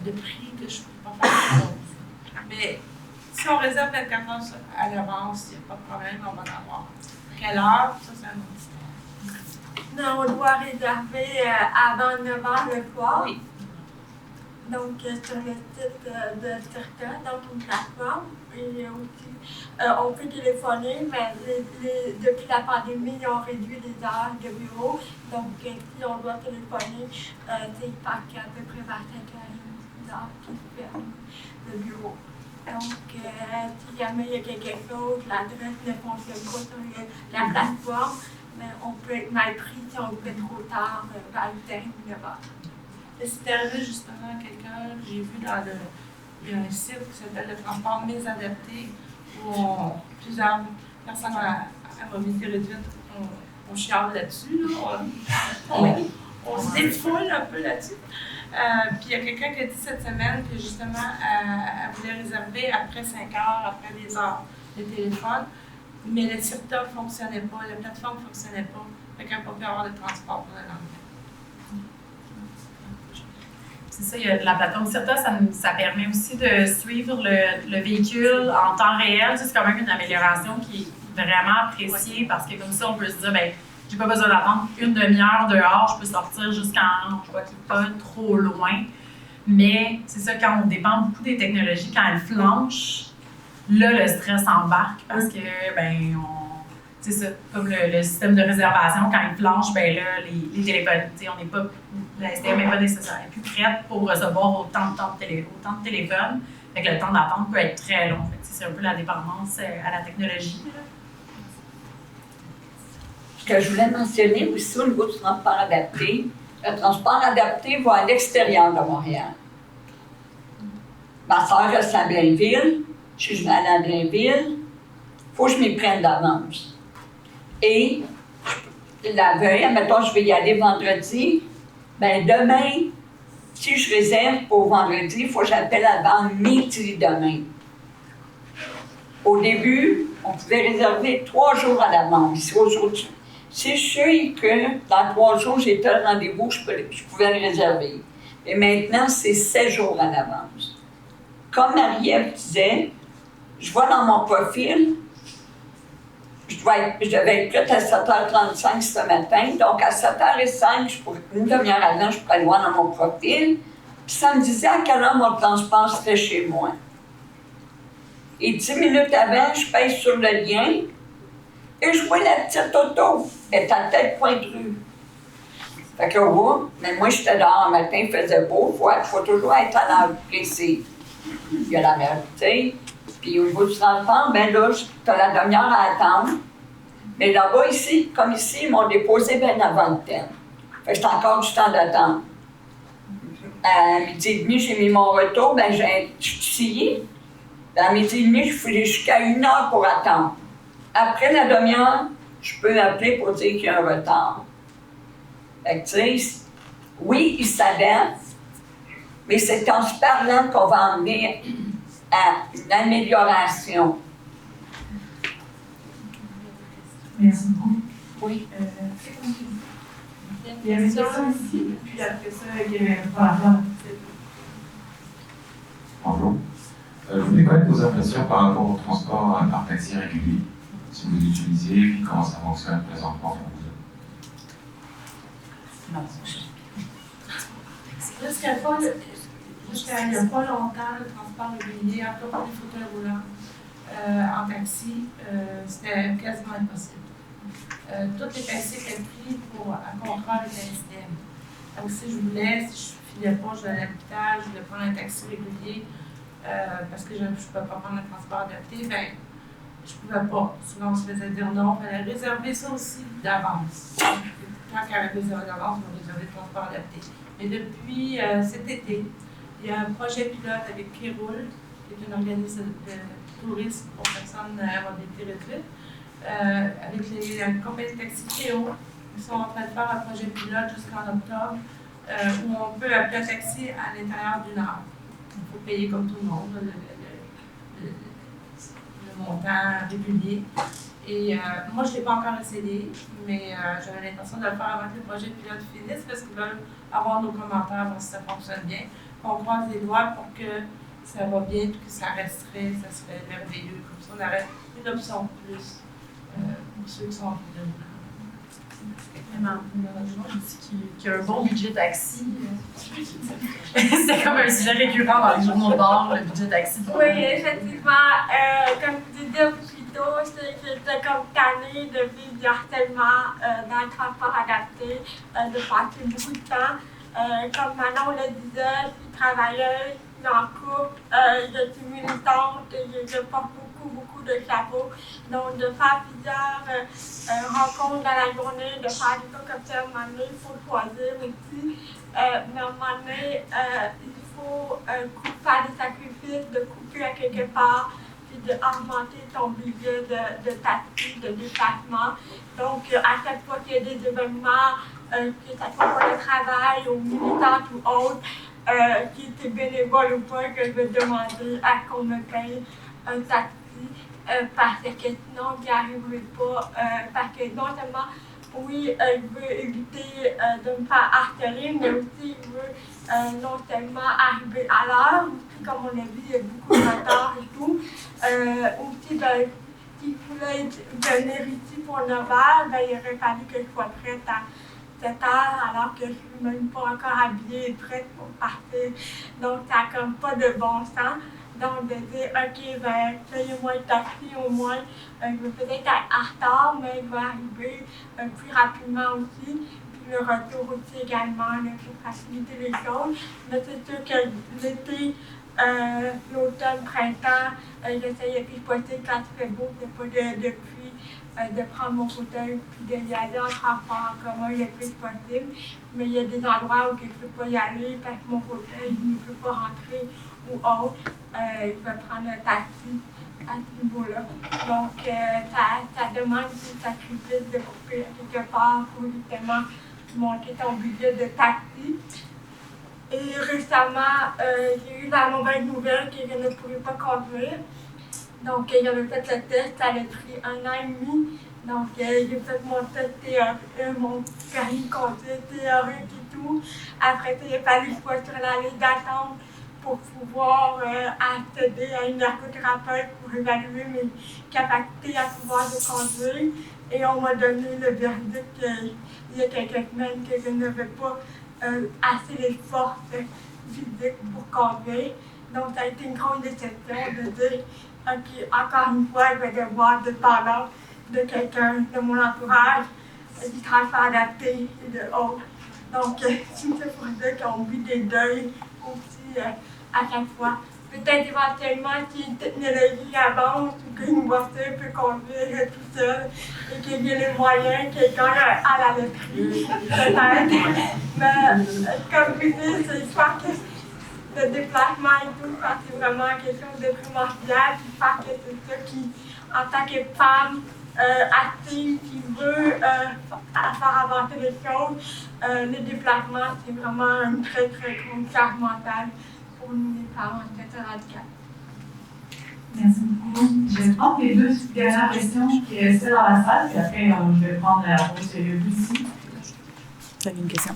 [SPEAKER 7] de prix que je ne peux pas faire de choses. Mais si on réserve 24 heures à l'avance, il n'y a pas de problème, on va en avoir. Quelle heure? Ça, c'est un autre histoire.
[SPEAKER 5] Non, on doit réserver avant 9 h le soir.
[SPEAKER 7] Oui.
[SPEAKER 5] Donc, sur le site de Circa, donc une plateforme. Et aussi, on peut téléphoner, mais depuis la pandémie, ils ont réduit les heures de bureau. Donc, si on doit téléphoner, c'est pas qu'à peu près 25 heures qui ferme le bureau. Donc, si jamais il y a quelque chose, l'adresse ne fonctionne pas sur la plateforme, mais on peut être mal pris si on le fait trop tard, vers le terrain de 9 heures.
[SPEAKER 7] C'est arrivé justement à quelqu'un, j'ai vu il y a un site qui s'appelle le transport mésadapté, où plusieurs personnes à mobilité réduite, on chiale là-dessus, on se défoule un peu là-dessus. Puis il y a quelqu'un qui a dit cette semaine que justement, elle voulait réserver après 5 heures, après les heures de téléphone, mais le site ne fonctionnait pas, la plateforme ne fonctionnait pas, fait qu'elle n'a pas pu avoir de transport pour le lendemain.
[SPEAKER 2] C'est ça, il y a la plateforme CERTA, ça permet aussi de suivre le véhicule en temps réel. C'est quand même une amélioration qui est vraiment appréciée parce que comme ça, on peut se dire, ben, j'ai pas besoin d'attendre une demi-heure dehors, je peux sortir jusqu'en, je vois qu'il n'est pas trop loin. Mais c'est ça, quand on dépend beaucoup des technologies, quand elles flanchent, là, le stress embarque parce que, ben, c'est ça, comme le système de réservation, quand il flanche, ben là, les téléphones, on n'est pas, la STM n'est pas nécessaire, elle n'est plus prête pour recevoir autant de téléphones. Fait que le temps d'attente peut être très long. C'est un peu la dépendance à la technologie. Là.
[SPEAKER 4] Ce que je voulais mentionner aussi au niveau du transport adapté, le transport adapté va à l'extérieur de Montréal. Ma soeur reste à Blainville, je suis allée à Blainville, il faut que je m'y prenne d'avance. Et la veille, admettons, je vais y aller vendredi, bien demain, si je réserve pour vendredi, il faut que j'appelle avant midi demain. Au début, on pouvait réserver 3 jours à l'avance. Si aujourd'hui, si je sais que dans 3 jours, j'ai tel rendez-vous, je pouvais le réserver. Et maintenant, c'est 7 jours à l'avance. Comme Marie-Ève disait, je vois dans mon profil, je devais être prête à 7h35 ce matin, donc à 7h05, une demi-heure avant, je pourrais le voir dans mon profil, puis ça me disait à quelle heure mon transport serait chez moi. Et 10 minutes avant, je pèse sur le lien, et je vois la petite auto, elle est à tel point de rue. Fait que, mais moi, j'étais dehors le matin, il faisait beau, il faut toujours être à l'heure précise. Il y a la réalité. Puis au niveau du transport, ben là, tu as la demi-heure à attendre. Mais là-bas, ici, comme ici, ils m'ont déposé bien avant le thème. Fait que j'ai encore du temps d'attendre. À midi et demi, j'ai mis mon retour, ben je suis sciée. À midi et demi, je suis jusqu'à 1 heure pour attendre. Après la demi-heure, je peux appeler pour dire qu'il y a un retard. Fait que tu sais, oui, ils s'adaptent, mais c'est en se parlant qu'on va en venir à une amélioration.
[SPEAKER 1] Merci beaucoup.
[SPEAKER 4] Oui.
[SPEAKER 1] Il y avait une question ici, puis après ça, il y avait par rapport.
[SPEAKER 9] Bonjour. Je voulais connaître vos impressions par rapport au transport par taxi régulier, si vous l'utilisez, puis comment ça fonctionne présentement pour vous.
[SPEAKER 7] Jusqu'à il n'y a pas longtemps, le transport régulier, en tout cas pour les fauteuils roulants en taxi, c'était quasiment impossible. Toutes les taxis étaient pris pour un contrat avec la STM. Donc si je filais pas, je allais à l'hôpital, je voulais prendre un taxi régulier parce que je ne pouvais pas prendre le transport adapté, ben je ne pouvais pas. Souvent on se faisait dire non, il fallait réserver ça aussi d'avance. Quand il y avait réservé d'avance, on réservait le transport adapté. Mais depuis cet été, il y a un projet pilote avec Kéroul, qui est un organisme de tourisme pour personnes à mobilité réduite, avec la compagnie de taxi Théo. Ils sont en train de faire un projet pilote jusqu'en octobre où on peut appeler un taxi à l'intérieur d'1 heure. Il faut payer comme tout le monde, montant régulier. Et moi, je ne l'ai pas encore essayé, mais j'avais l'intention de le faire avant que le projet pilote finisse parce qu'ils veulent avoir nos commentaires, voir si ça fonctionne bien. On croise les doigts pour que ça va bien et que ça resterait, ça serait merveilleux. Comme ça, on aurait une option de plus pour ceux qui sont en train de nous.
[SPEAKER 2] Qui a un bon budget taxi. C'est comme un sujet récurrent dans les journaux de bord, le budget taxi.
[SPEAKER 5] Oui, effectivement. Comme je disais plus tôt, j'étais comme tannée de vivre du harcèlement dans le transport adapté, de passer beaucoup de temps. Comme Manon le disait, je suis travailleuse, je suis en couple, je suis militante, je porte beaucoup de chapeaux. Donc, de faire plusieurs rencontres dans la journée, de faire des choses comme ça, à un moment donné, il faut choisir aussi. Mais à un moment donné, il faut faire des sacrifices, de couper à quelque part, puis d'augmenter ton budget de taxi, de déplacement. Donc, à chaque fois qu'il y a des événements, que ce soit pour le travail ou militante ou autre, qui était bénévole ou pas, que je vais demander à qu'on me paye un taxi. Parce que sinon, je n'y arriverai pas. Parce que non seulement, oui, je veux éviter de me faire harceler, mais aussi je veux non seulement arriver à l'heure, aussi, comme on a vu, il y a beaucoup de retard et tout. Aussi, ben, s'il voulait venir ici pour 9 heures, ben, il aurait fallu que je sois prête à 7 heures, alors que je ne suis même pas encore habillée et prête pour partir. Donc, ça n'a comme pas de bon sens. Donc, de dire, OK, ben, payez-moi le taxi au moins. Je vais peut-être être en retard, mais je vais arriver plus rapidement aussi. Puis le retour aussi également, là, pour faciliter les choses. Mais c'est sûr que l'été, l'automne, printemps, j'essaie le plus possible quand il fait beau, qu'il n'y a pas de pluie, de prendre mon fauteuil puis d'y aller en transport en commun le plus possible. Mais il y a des endroits où je ne peux pas y aller parce que mon fauteuil ne peut pas rentrer ou autre. Je vais prendre un taxi à ce niveau-là. Donc, ça demande du sacrifice de couper quelque part pour justement monter ton budget de taxi. Et récemment, j'ai eu la mauvaise nouvelle que je ne pourrais pas conduire. Donc, j'avais fait le test, ça a pris 1 an et demi. Donc, j'ai fait mon test théorique, mon permis de conduire théorique et tout. Après ça, il a fallu que je sois sur la liste d'attente pour pouvoir accéder à une ergothérapeute pour évaluer mes capacités à pouvoir conduire. Et on m'a donné le verdict il y a quelques semaines que je n'avais pas assez les forces physiques pour conduire. Donc, ça a été une grande déception de dire, OK, encore une fois, je vais devoir dépendre de quelqu'un de mon entourage, du transport adapté et de autres. Donc, c'est pour dire qu'on vit des deuils aussi à chaque fois. Peut-être éventuellement si une technologie avance ou qu'une voiture peut conduire tout seul et qu'il y ait les moyens, quelqu'un à la loterie, peut-être. Mais comme je dis, c'est histoire que le déplacement et tout, parce que c'est vraiment quelque chose de primordial, puis parce que c'est ça qui, en tant que femme active qui veut faire avancer les choses, le déplacement, c'est vraiment une très grande charge mentale pour nous les femmes, c'est radical.
[SPEAKER 1] Merci beaucoup. Je vais prendre les 2 dernières questions qui restaient dans la salle, puis après, je vais prendre la pause ici. Vous avez une question?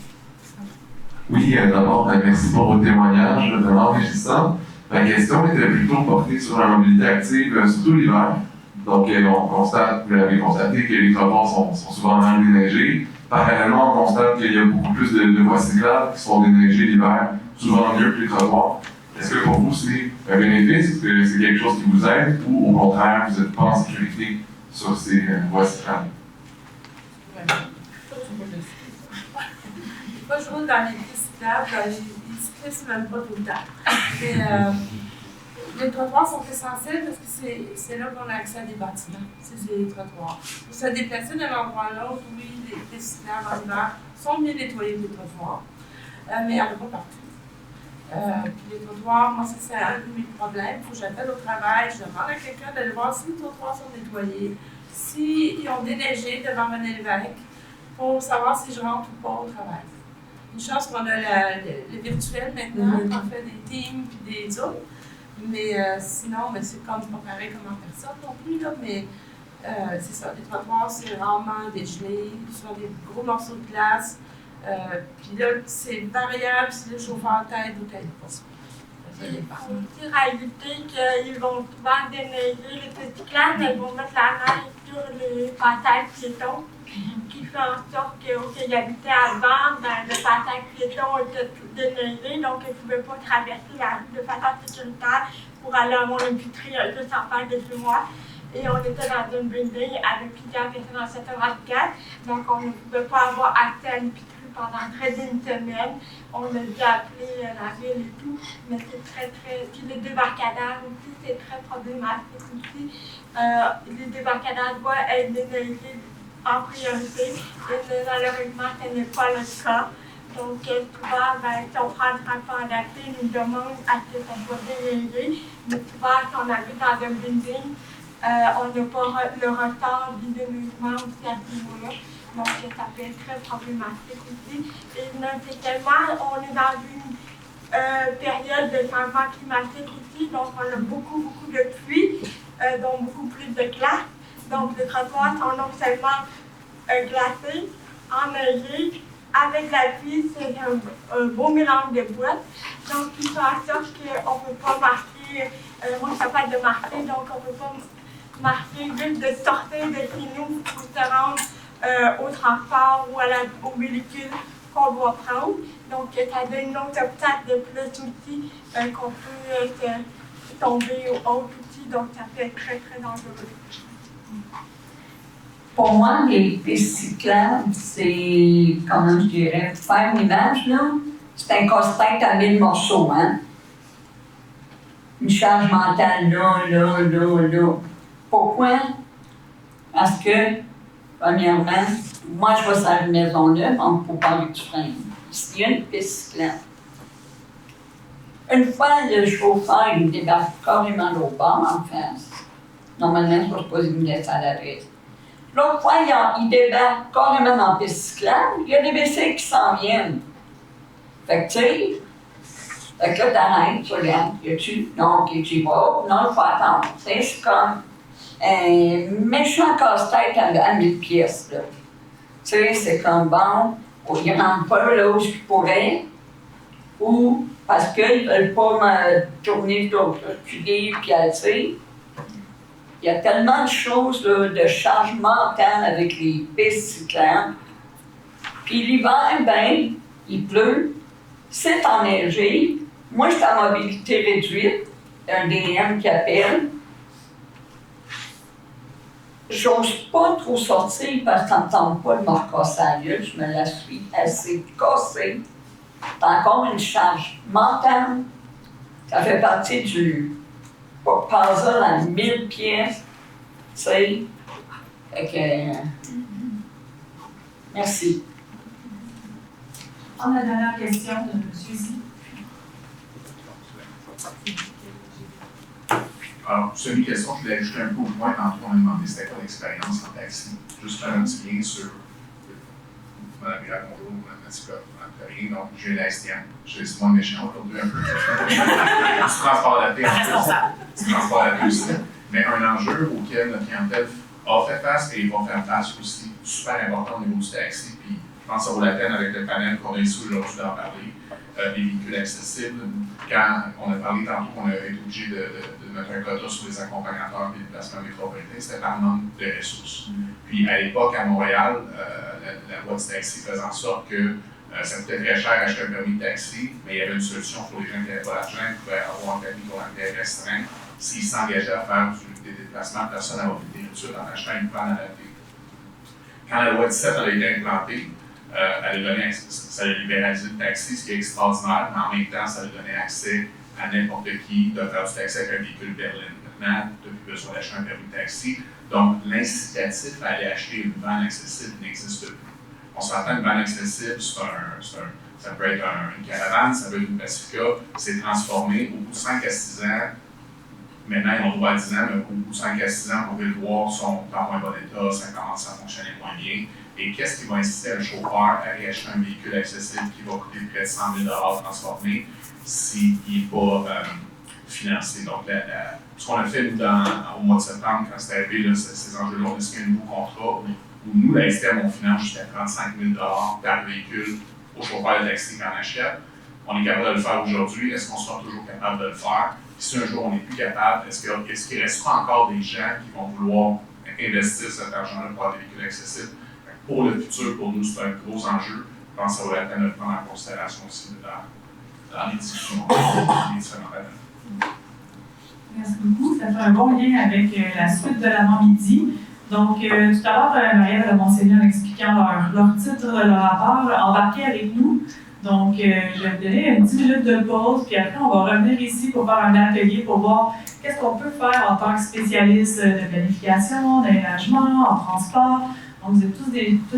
[SPEAKER 9] Oui, d'abord, merci pour vos témoignages, vraiment enrichissants. Ma question était plutôt portée sur la mobilité active, surtout l'hiver. Donc, on constate, vous l'avez constaté, que les trottoirs sont souvent mal déneigés. Parallèlement, on constate qu'il y a beaucoup plus de voies cyclables qui sont déneigées l'hiver, souvent mieux que les trottoirs. Est-ce que pour vous, c'est un bénéfice? Est-ce que c'est quelque chose qui vous aide ou au contraire, vous n'êtes pas en sécurité sur ces voies cyclables?
[SPEAKER 7] Moi, je roule dans les pistes cyclables, ils se crissent même pas tout le temps. Mais, les trottoirs sont essentiels parce que c'est là qu'on a accès à des bâtiments, c'est les trottoirs. Pour se déplacer d'un endroit à l'autre, oui, les pistes cyclables en hiver sont mieux nettoyées que les trottoirs, mais il n'y en a pas partout. Puis les trottoirs, moi, c'est un de mes problèmes. Il faut que j'appelle au travail, je demande à quelqu'un d'aller voir si les trottoirs sont nettoyés, s'ils ont déneigé devant René Lévesque, pour savoir si je rentre ou pas au travail. Une chance qu'on a le virtuel maintenant, on fait des Teams et des Zooms. Mais sinon, c'est comme pas pareil comme en personne non plus, là, mais c'est ça, les trottoirs, c'est rarement dégelé, sur des gros morceaux de glace. Puis là, c'est variable si le chauffeur t'aide ou t'aide pas.
[SPEAKER 5] Il faut aussi rajouter qu'ils vont souvent déneiger les petites classes, mais ils vont mettre la neige sur les passages piétons, qui fait en sorte que où j'habitais avant, le passage piéton était tout déneigé, donc je ne pouvais pas traverser la rue de façon sécuritaire pour aller à mon épicerie juste en face de chez moi. Et on était dans une building avec plusieurs personnes en 7h24, donc on ne pouvait pas avoir accès à l'épicerie pendant près d'une semaine. On a dû appeler la ville et tout, mais c'est très. Puis les débarcadères aussi, c'est très problématique aussi. Les débarcadères doivent être déneigés en priorité, et malheureusement, ce n'est pas le cas. Donc, souvent, si on prend le transport adapté, nous demande à ce que ça soit déneigé, mais souvent, si on habite dans un building, on n'a pas le retard du déneigement aussi à ce niveau-là. Donc, ça peut être très problématique aussi. Et c'est tellement, on est dans une période de changement climatique aussi, donc on a beaucoup de pluie, donc beaucoup plus de glace. Donc, les trottoirs sont non seulement glacés, enneigés, avec la pluie, c'est un beau mélange de boîtes. Donc, il fait en sorte qu'on ne peut pas marcher, moi je suis capable de marcher, donc on ne peut pas marcher juste de sortir de chez nous pour se rendre au transport ou au véhicule qu'on doit prendre. Donc, ça donne un autre obstacle de plus aussi qu'on peut tomber au haut aussi, donc ça peut être très dangereux.
[SPEAKER 4] Pour moi, les pistes cyclables, c'est, comment je dirais, faire une image, là, c'est un casse-tête à 1000 morceaux, hein? Une charge mentale là. Pourquoi? Parce que, premièrement, moi, je vais sur la Maisonneuve, donc pour parler du frein. S'il y a une piste cyclable. Une fois, le chauffeur, il débarque carrément au bord en face. Normalement, je ne vais pas me laisser à l'arrêt. L'autre fois, il débarque carrément dans la piste cyclable. Il y a des WC qui s'en viennent. Fait que, tu sais, fait que là, t'arrêtes, tu regardes, y a-tu? Non, ok, tu y vas. Non, il faut attendre. C'est comme un méchant casse-tête à 1000 pièces, là. Tu sais, c'est comme bon, ils ne rentrent pas là où ils pourraient, ou parce qu'ils ne veulent pas me tourner de l'autre côté, puis tu sais. Il y a tellement de choses, là, de charge mentale avec les pistes cyclables. Puis l'hiver, ben, il pleut, c'est enneigé. Moi, je suis à mobilité réduite, un DM qui appelle. J'ose pas trop sortir parce que ça ne me tente pas de me recasser la gueule. Je me la suis assez cassée. C'est encore une charge mentale. Ça fait partie du puzzle à 1000 pièces. Tu sais. Fait que. Merci.
[SPEAKER 1] On a la dernière question de M. Z.
[SPEAKER 10] Alors, c'est une question, je voulais ajouter un peu au point. Tantôt, on a demandé c'était quoi l'expérience en taxi. Juste faire un petit lien sur Mme Mira, bonjour, Mme Matica, Mme Perrier. Donc, j'ai la STM. J'ai laissé moi méchant aujourd'hui un peu. C'est transport adapté. C'est transport adapté aussi. Mais un enjeu auquel notre clientèle a fait face et va faire face aussi, super important au niveau du taxi. Puis, je pense que ça vaut la peine avec le panel qu'on a ici aujourd'hui d'en parler. Les véhicules accessibles. Quand on a parlé tantôt qu'on a été obligé de mettre un quota sur les accompagnateurs et les déplacements métropolitains, c'était par manque de ressources. Puis à l'époque, à Montréal, la loi du taxi faisait en sorte que ça coûtait très cher acheter un permis de taxi, mais il y avait une solution pour les gens qui n'avaient pas d'argent, qui pouvaient avoir un permis volontaire restreint s'ils s'engageaient à faire des déplacements de personnes à mobilité réduite en achetant une panne adaptée. Quand la loi 17 a été implantée, ça a libéralisé le taxi, ce qui est extraordinaire, mais en même temps, ça a donné accès à n'importe qui de faire du taxi avec un véhicule berline. Maintenant, tu n'as plus besoin d'acheter un permis de taxi. Donc, l'incitatif à aller acheter une vanne accessible n'existe plus. On s'entend une vanne accessible, ça peut être une caravane, ça peut être une Pacifica, c'est transformé au bout de 5 à 6 ans. Maintenant, ils ont le droit à 10 ans, mais au bout de 5 à 6 ans, on veut le voir, sont en moins bon état, ça commence à fonctionner moins bien. Et qu'est-ce qui va inciter un chauffeur à aller acheter un véhicule accessible qui va coûter près de 100 000 transformé s'il n'est pas financier. Donc, ce qu'on a fait nous, au mois de septembre, quand c'est arrivé, là, ces enjeux-là, on a signé un nouveau contrat où nous, la STM, on finance jusqu'à 35 000 par véhicule au chauffeur de taxi qu'on achète. On est capable de le faire aujourd'hui. Est-ce qu'on sera toujours capable de le faire? Puis si un jour on n'est plus capable, est-ce qu'il restera encore des gens qui vont vouloir investir cet argent-là pour avoir des véhicules accessibles? Pour le futur, pour nous, c'est un gros enjeu. Je pense que ça vaut la peine de le prendre en considération aussi dans les discussions des différents panels.
[SPEAKER 1] Merci beaucoup. Ça fait un bon lien avec la suite de l'avant-midi. Donc, tout à l'heure, Marie-Ève a mentionné en expliquant leur titre, leur rapport, embarquez avec nous. Donc, je vais vous donner une 10 minutes de pause, puis après, on va revenir ici pour faire un atelier pour voir qu'est-ce qu'on peut faire en tant que spécialiste de planification, d'aménagement, en transport. Donc, vous êtes toutes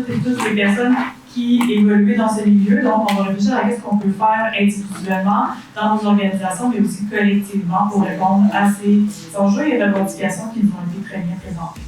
[SPEAKER 1] et tous des personnes qui évoluent dans ce milieu. Donc, on va réfléchir à ce qu'on peut faire individuellement dans nos organisations, mais aussi collectivement pour répondre à ces enjeux et revendications qui nous ont été très bien présentées.